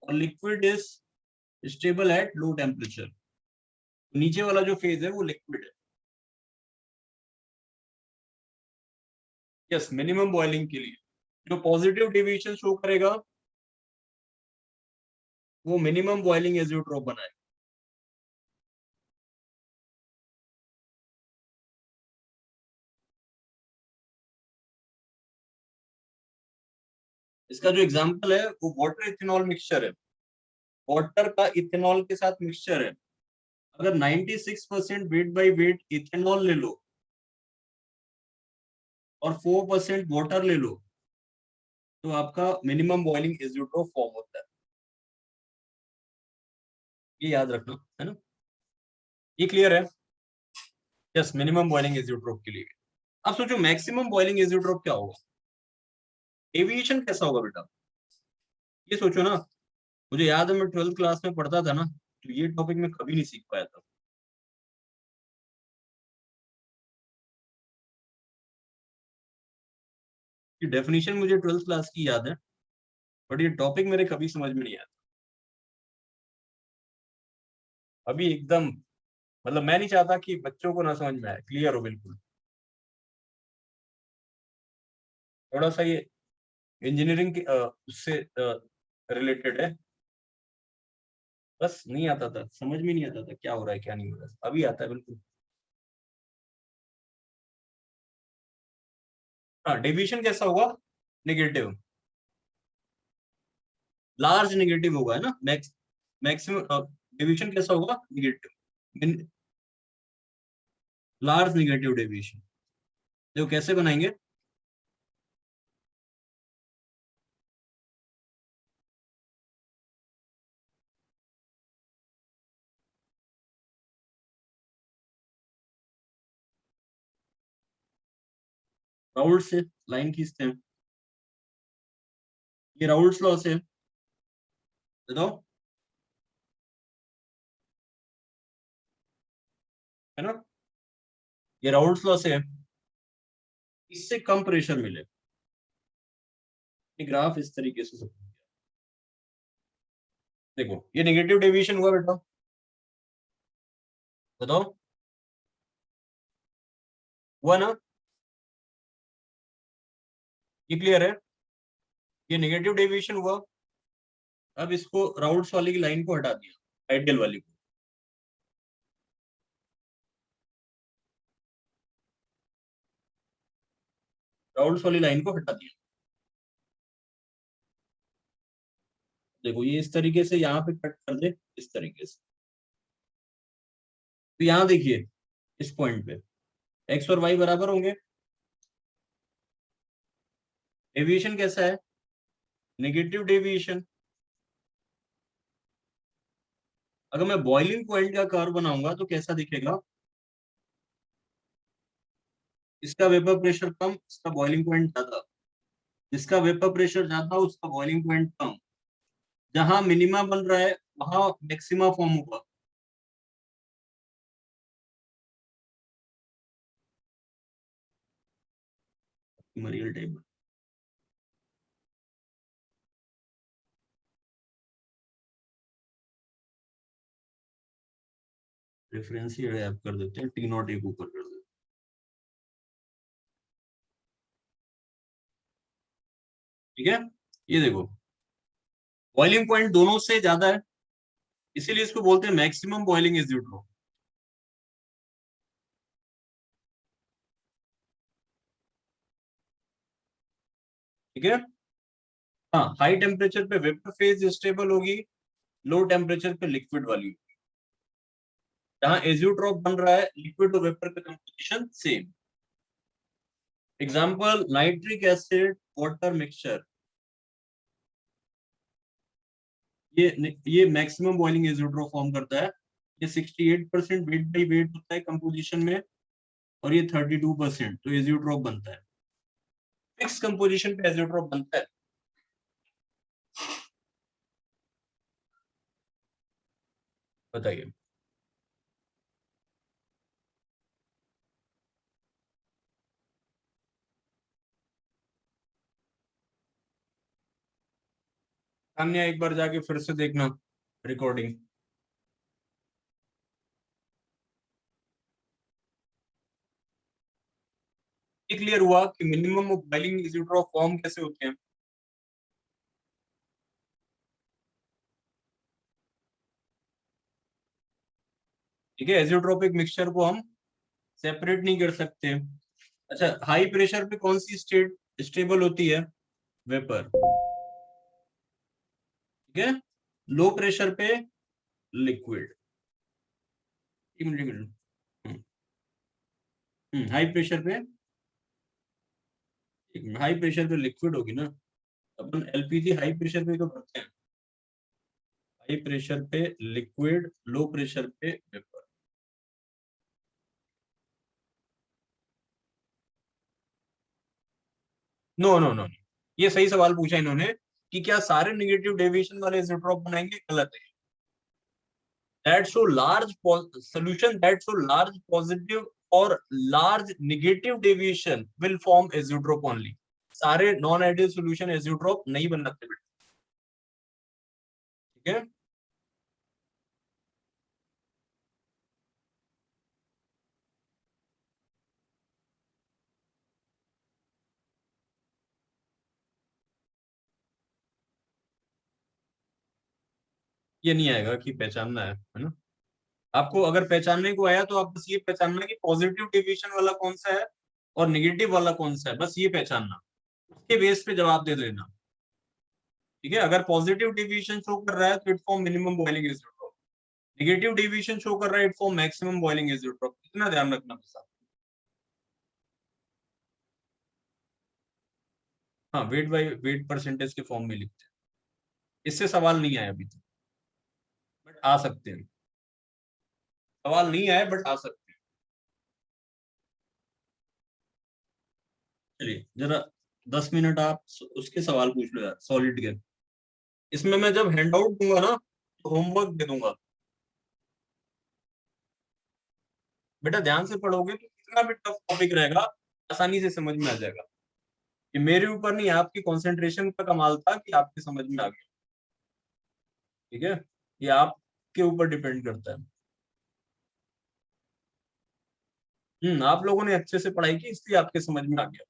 [SPEAKER 4] और liquid is stable at low temperature, नीचे वाला जो फेज है वो लिक्विड है। यस, मिनिमम बॉइलिंग के लिए जो पॉजिटिव डेविएशन शो करेगा वो मिनिमम बॉइलिंग एजियोट्रोप बनाएगा। इसका जो एग्जांपल है वो वाटर इथेनॉल मिक्सचर है, वाटर का इथेनॉल के साथ मिक्सचर है। अगर 96% वेट बाय वेट इथेनॉल ले लो और 4% वाटर ले लो, तो आपका मिनिमम बॉइलिंग एजियोट्रोप फॉर्म होता है, ये याद रखना, है ना? ये क्लियर है? यस, मिनिमम बॉइलिंग एजियोट्रोप के लिए। अब सोचो मैक्सिमम बॉइलिंग एजियोट्रोप क्या होगा, एविएशन कैसा होगा बेटा, ये सोचो ना। मुझे याद है मैं 12th क्लास में पढ़ता था ना, तो ये टॉपिक मैं कभी नहीं सीख पाया था। ये डेफिनेशन मुझे 12th क्लास की याद है, बट ये टॉपिक मेरे कभी समझ में नहीं आया। अभी एकदम, मतलब मैं नहीं चाहता कि बच्चों को ना समझ में आए, क्लियर हो बिल्कुल। थोड़ा सा ये इंजीनियरिंग के उससे रिलेटेड है, बस नहीं आता था, समझ में नहीं आता था क्या हो रहा है क्या नहीं हो रहा है, अभी आता है बिल्कुल। हाँ, डेविएशन कैसा होगा, नेगेटिव, लार्ज नेगेटिव होगा, है ना? मैक्सिमम डेविएशन कैसा होगा, नेगेटिव, लार्ज नेगेटिव डेविएशन। देखो कैसे बनाएंगे, राउल्ट से लाइन खींचते हैं, ये राउल्ट्स लॉ से, बताओ, है ना? ये राउल्ट्स लॉ से है, इससे कम प्रेशर मिले, ये ग्राफ इस तरीके से सब। देखो ये नेगेटिव डेविएशन हुआ बेटा, बताओ, हुआ ना? ये क्लियर है? ये नेगेटिव डेविएशन हुआ। अब इसको राउल्ट्स वाली की लाइन को हटा दिया, आइडियल वाली को, राउल्ट्स वाली लाइन को हटा दिया, देखो ये इस तरीके से यहाँ पे कट कर दे, इस तरीके से, तो यहाँ देखिए इस पॉइंट पे एक्स और वाई बराबर होंगे। डेविएशन कैसा है? Negative deviation. अगर मैं बॉइलिंग पॉइंट का कर्व बनाऊंगा तो कैसा दिखेगा? इसका वेपर प्रेशर कम, इसका बॉइलिंग पॉइंट ज्यादा। जिसका वेपर प्रेशर ज्यादा उसका बॉइलिंग पॉइंट कम। जहां मिनिमा बन रहा है वहां मैक्सिमा फॉर्म होगा। मरियल टेबल रेफरेंस ही ऐड कर देते हैं, टी नॉट एक ऊपर कर देते हैं। ठीक है, ये देखो बॉइलिंग पॉइंट दोनों से ज्यादा है, इसीलिए इसको बोलते हैं मैक्सिमम बॉइलिंग एजियोट्रोप। ठीक है, हाँ हाई टेम्परेचर पे वेपर फेज स्टेबल होगी, लो टेम्परेचर पे लिक्विड वाली। जहां एजियोट्रोप बन रहा है लिक्विड और वेपर का composition same. Example nitric acid water mixture, ये मैक्सिमम बॉइलिंग एजियोट्रोप फॉर्म करता है। ये 68% वेट बाई वेट होता है कंपोजिशन में, और ये 32%, तो एजियोट्रोप बनता है। फिक्स कंपोजिशन पे एजियोट्रोप बनता है। बताइए। अन्य एक बार जाके फिर से देखना रिकॉर्डिंग। ये क्लियर हुआ कि मिनिमम बॉइलिंग एजियोट्रोप फॉर्म कैसे होते हैं। ठीक है, एजियोट्रोपिक मिक्सचर को हम सेपरेट नहीं कर सकते। अच्छा, हाई प्रेशर पे कौन सी स्टेट स्टेबल होती है? वेपर। ठीक है, लो प्रेशर पे लिक्विड। एक मिनट, एक मिनट। हाई प्रेशर पे, हाई प्रेशर पे लिक्विड होगी ना। अपन एलपीजी हाई प्रेशर पे तो करते हैं। हाई प्रेशर पे लिक्विड, लो प्रेशर पे वेपर। नो नो नो, ये सही सवाल पूछा इन्होंने कि क्या सारे नेगेटिव डेविएशन वाले इज़ोट्रोप बनाएंगे? गलत है। that show large solution that show large positive or large negative deviation will form azeotrope only. सारे नॉन आइडियल सॉल्यूशन एजियोट्रोप नहीं बनाते बेटा। ठीक है, ये नहीं आएगा कि पहचानना है ना। आपको अगर पहचानने को आया तो आप बस ये पहचानना कि पॉजिटिव डेविएशन वाला कौन सा है और नेगेटिव वाला कौन सा है, बस ये पहचानना, उसके बेस पे जवाब दे देना। ठीक है, अगर पॉजिटिव डेविएशन शो कर रहा है तो it form minimum boiling azeotrope, negative deviation show कर रहा है it form maximum boiling azeotrope. इतना ध्यान रखना बस आप। हाँ, वेट बाई वेट परसेंटेज के फॉर्म में लिखते हैं। इससे सवाल नहीं आया अभी तक, बट आ सकते हैं। सवाल नहीं आया बट आ सकते हैं। चलिए जरा 10 मिनट आप उसके सवाल पूछ लो यार, सॉलिड के। इसमें मैं जब हैंड आउट दूंगा ना तो होमवर्क दे दूंगा। बेटा ध्यान से पढ़ोगे तो कितना भी टफ टॉपिक रहेगा आसानी से समझ में आ जाएगा। ये मेरे ऊपर नहीं, आपकी कंसंट्रेशन का कमाल था कि आपके समझ में आ गया। ठीक है, ये आपके ऊपर डिपेंड करता है। आप लोगों ने अच्छे से पढ़ाई की इसलिए आपके समझ में आ गया।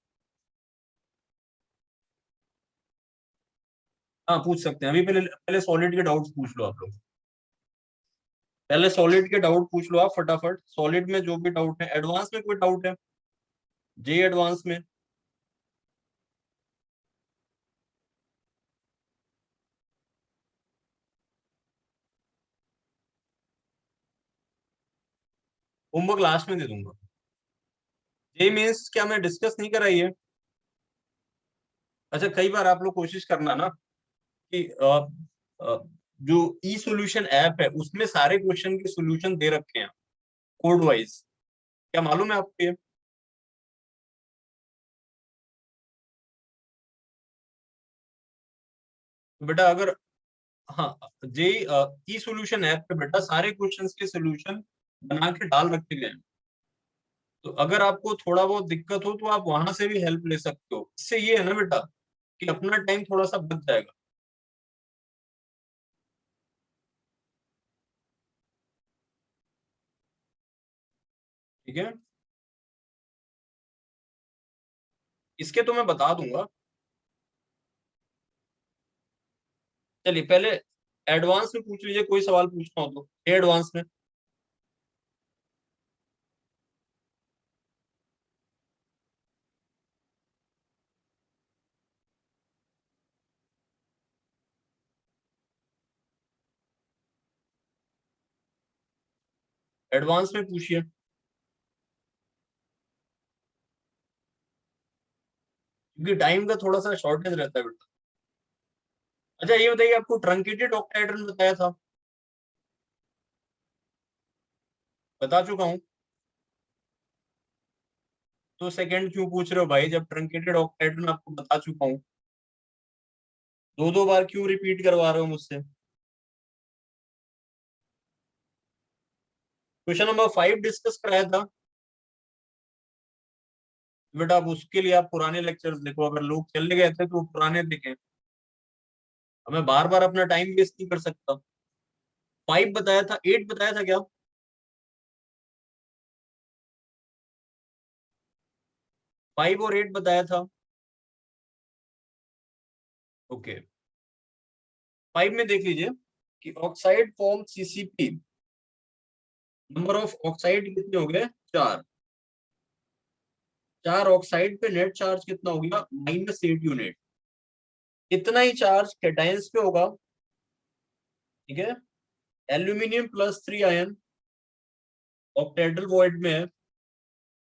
[SPEAKER 4] हाँ पूछ सकते हैं, अभी पहले पहले सॉलिड के डाउट्स पूछ लो आप लोग। पहले सॉलिड के डाउट पूछ लो आप फटाफट, सॉलिड में जो भी डाउट है। एडवांस में कोई डाउट है? जे एडवांस में? होमवर्क लास्ट में दे दूंगा। ये मीन्स क्या मैं डिस्कस नहीं कराई है? अच्छा, कई बार आप लोग कोशिश करना ना कि जो ई सॉल्यूशन ऐप है उसमें सारे क्वेश्चन के सॉल्यूशन दे रखे हैं कोड वाइज। क्या मालूम है आपको ये? बेटा अगर, हाँ, जे ई सॉल्यूशन ऐप पे बेटा सारे क्वेश्चंस के सॉल्यूशन बना के डाल रखे गए हैं। तो अगर आपको थोड़ा बहुत दिक्कत हो तो आप वहां से भी हेल्प ले सकते हो। इससे ये है ना बेटा कि अपना टाइम थोड़ा सा बच जाएगा। ठीक है, इसके तो मैं बता दूंगा। चलिए पहले एडवांस में पूछ लीजिए, कोई सवाल पूछना हो तो एडवांस में। एडवांस में पूछिए, क्योंकि टाइम का थोड़ा सा शॉर्टेज रहता है बेटा। अच्छा ये बताइए, आपको ट्रंकेटेड ऑक्टाहेड्रन बताया था? बता चुका हूँ। तो सेकंड क्यों पूछ रहे हो भाई, जब ट्रंकेटेड ऑक्टाहेड्रन आपको बता चुका हूँ? दो दो बार क्यों रिपीट करवा रहे हो मुझसे? क्वेश्चन नंबर 5 डिस्कस कराया था बेटा। अब उसके लिए आप पुराने लेक्चर्स देखो, अगर लोग चले गए थे तो वो पुराने देखें। अब मैं बार बार अपना टाइम वेस्ट नहीं कर सकता। 5 बताया था, 8 बताया था क्या? 5 और 8 बताया था। ओके, 5 में देख लीजिए कि oxide form CCP, number of oxide कितने हो गए? 4। 4 ऑक्साइड पे नेट चार्ज कितना हो गया? -8 यूनिट। इतना ही चार्ज कैटायंस पे होगा। ठीक है, एल्यूमिनियम +3 आयन ऑक्टेड्रल वॉइड में है,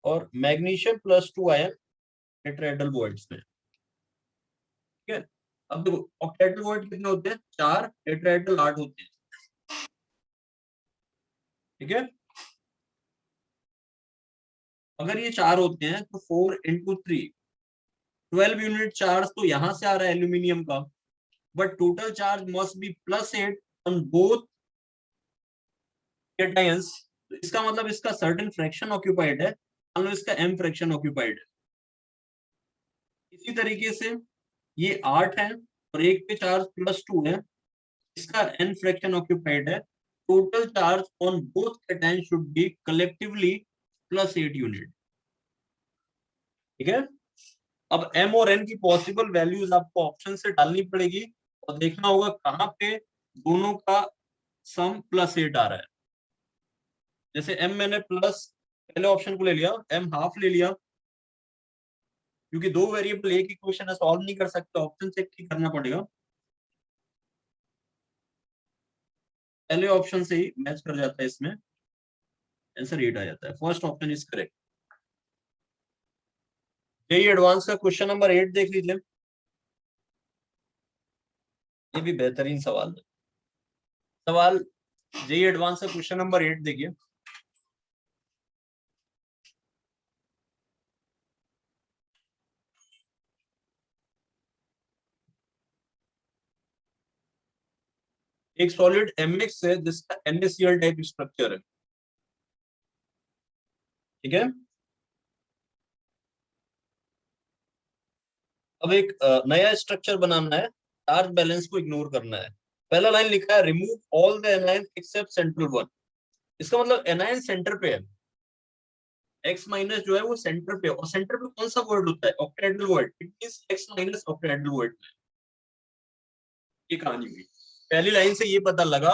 [SPEAKER 4] और मैग्नीशियम +2 आयन टेट्राहेड्रल वॉइड्स में। ठीक है, अब देखो ऑक्टेड्रल वॉइड कितने होते हैं? 4, टेट्राहेड्रल 8 होते हैं। ठीक है, अगर ये 4 होते हैं तो 4 × 3 12 यूनिट चार्ज तो यहां से आ रहा है एल्यूमिनियम का, but total charge must be +8 on both cations. तो इसका मतलब इसका सर्टेन फ्रैक्शन ऑक्यूपाइड है, मान लो इसका m फ्रैक्शन ऑक्यूपाइड है। इसी तरीके से ये 8 है और एक पे चार्ज +2 है, इसका n फ्रैक्शन ऑक्यूपाइड है। Total charge on both cation should be collectively +8 unit. ठीक है, अब m और n की पॉसिबल वैल्यूज आपको ऑप्शन से डालनी पड़ेगी और देखना होगा कहां पे दोनों का सम +8 आ रहा है। जैसे m मैंने प्लस पहले ऑप्शन को ले लिया, m हाफ ले लिया, क्योंकि दो वेरिएबल एक इक्वेशन है, सॉल्व नहीं कर सकते, ऑप्शन चेक ही करना पड़ेगा। पहले ऑप्शन से ही मैच कर जाता है, इसमें आंसर 8 आ जाता है। First option is correct. यही एडवांस का क्वेश्चन नंबर 8 देख लीजिए, ये भी बेहतरीन सवाल है। सवाल जेई एडवांस का क्वेश्चन नंबर 8 देखिए। एक सॉलिड MX है जिसका NaCl टाइप स्ट्रक्चर है। ठीक है, अब एक नया स्ट्रक्चर बनाना है, चार्ज बैलेंस को इग्नोर करना है। पहला लाइन लिखा है remove all the anion except central one. इसका मतलब एनायन सेंटर पे है, एक्स माइनस जो है वो सेंटर पे, और सेंटर पे कौन सा वर्ड होता है? Octahedral word. It means x minus octahedral word. ये कहानी हुई। पहली लाइन से ये पता लगा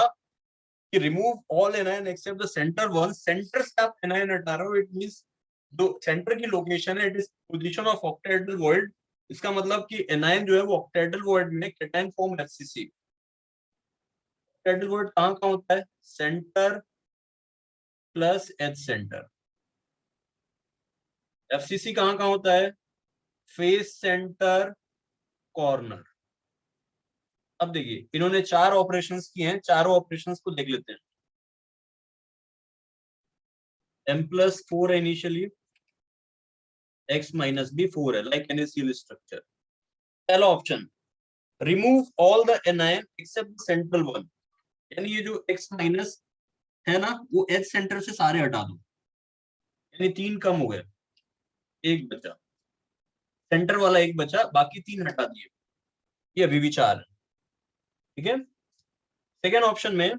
[SPEAKER 4] कि remove all anion except the centre one. Centre से आप एनायन हटा रहे हो, इट मींस जो सेंटर की लोकेशन है it is position of octahedral void. इसका मतलब कि एनायन जो है वो ऑक्टाहेड्रल वर्ड में cation form FCC। Octahedral void कहाँ कहाँ होता है? Centre, plus edge centre. FCC कहाँ कहाँ होता है? Face centre corner. अब देखिए इन्होंने 4 ऑपरेशंस किए हैं, चारों ऑपरेशंस को देख लेते हैं। m+4 है इनिशियली, x - b 4 है, लाइक NaCl स्ट्रक्चर। पहला option, remove all the anion except central one, यानी ये जो x- है ना, वो H सेंटर से सारे हटा दो, यानी 3 कम हो गए, एक बचा, सेंटर वाला एक बचा, बाकी 3 हटा दिए, ये अभी भी 4 है। ठीक है। सेकेंड ऑप्शन में,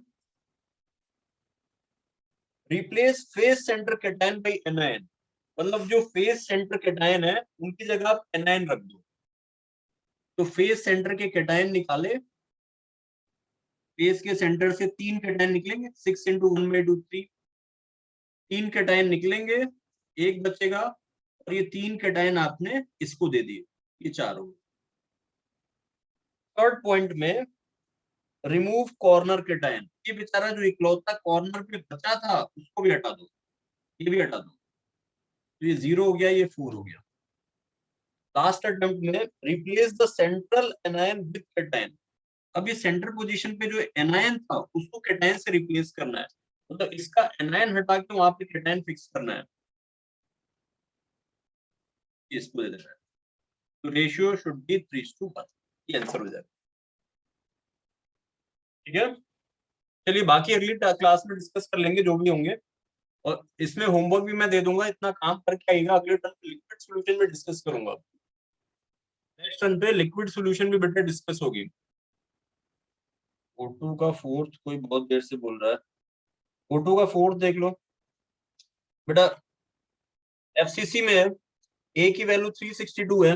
[SPEAKER 4] replace face centre cation by anion, मतलब जो फेस सेंटर कैटायन है उनकी जगह आप एनायन रख दो। तो फेस सेंटर के कैटायन निकाले, फेस के सेंटर से 3 कैटायन निकलेंगे, 6 × 1/2 3, 3 कैटायन निकलेंगे, एक बचेगा, और ये 3 कैटायन आपने इसको दे दिए, ये 4 हो गए। थर्ड पॉइंट में, रिमूव कॉर्नर कैटायन, ये बेचारा जो इकलौता कॉर्नर पे बचा था उसको भी हटा दो, ये भी हटा दो, तो ये 0 हो गया, ये 4 हो गया। लास्ट अटेम्प्ट में, replace the central anion with cation, अब ये सेंटर पोजीशन पे जो एनायन था उसको कैटायन से रिप्लेस करना है, मतलब इसका एनायन हटा के वहां पे कैटायन फिक्स करना है, इसको दे देना है। तो रेशियो शुड बी 3:1, ये आंसर हो जाएगा। ठीक है, चलिए बाकी अगली क्लास में डिस्कस कर लेंगे जो भी होंगे, और इसमें होमवर्क भी मैं दे दूंगा, इतना काम करके आएगा, अगले टर्म लिक्विड सॉल्यूशन में डिस्कस करूंगा। नेक्स्ट टर्म पे लिक्विड सॉल्यूशन भी बेटा डिस्कस होगी। O2 का फोर्थ कोई बहुत देर से बोल रहा है, O2 का फोर्थ देख लो बेटा। एफसीसी में ए की वैल्यू 362 है,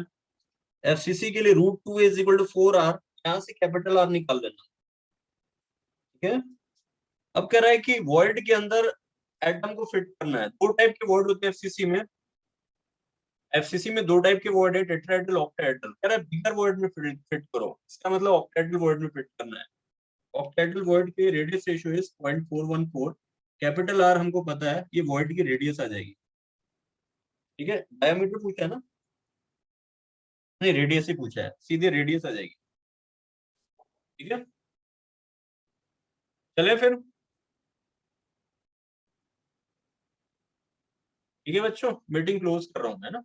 [SPEAKER 4] एफसीसी के लिए √2 = 4r, यहां से कैपिटल आर निकाल देना। ठीक है। अब कह रहा है कि वॉइड के अंदर एटम को फिट करना है, 2 टाइप के वॉइड होते हैं एफसीसी में। एफसीसी में 2 टाइप के वॉइड है, टेट्राहेड्रल, ऑक्टाहेड्रल। कह रहा है बिगर वॉइड में फिट करो, इसका मतलब ऑक्टाहेड्रल वॉइड में फिट करना है। ऑक्टाहेड्रल वॉइड की radius ratio is 0.414, capital R हमको पता है, ये वॉइड की रेडियस आ जाएगी। ठीक है, डायमीटर पूछा है ना, नहीं रेडियस ही पूछा है, सीधे रेडियस आ जाएगी। ठीक है, चले फिर। ठीक है बच्चों, मीटिंग क्लोज कर रहा हूं मैं ना।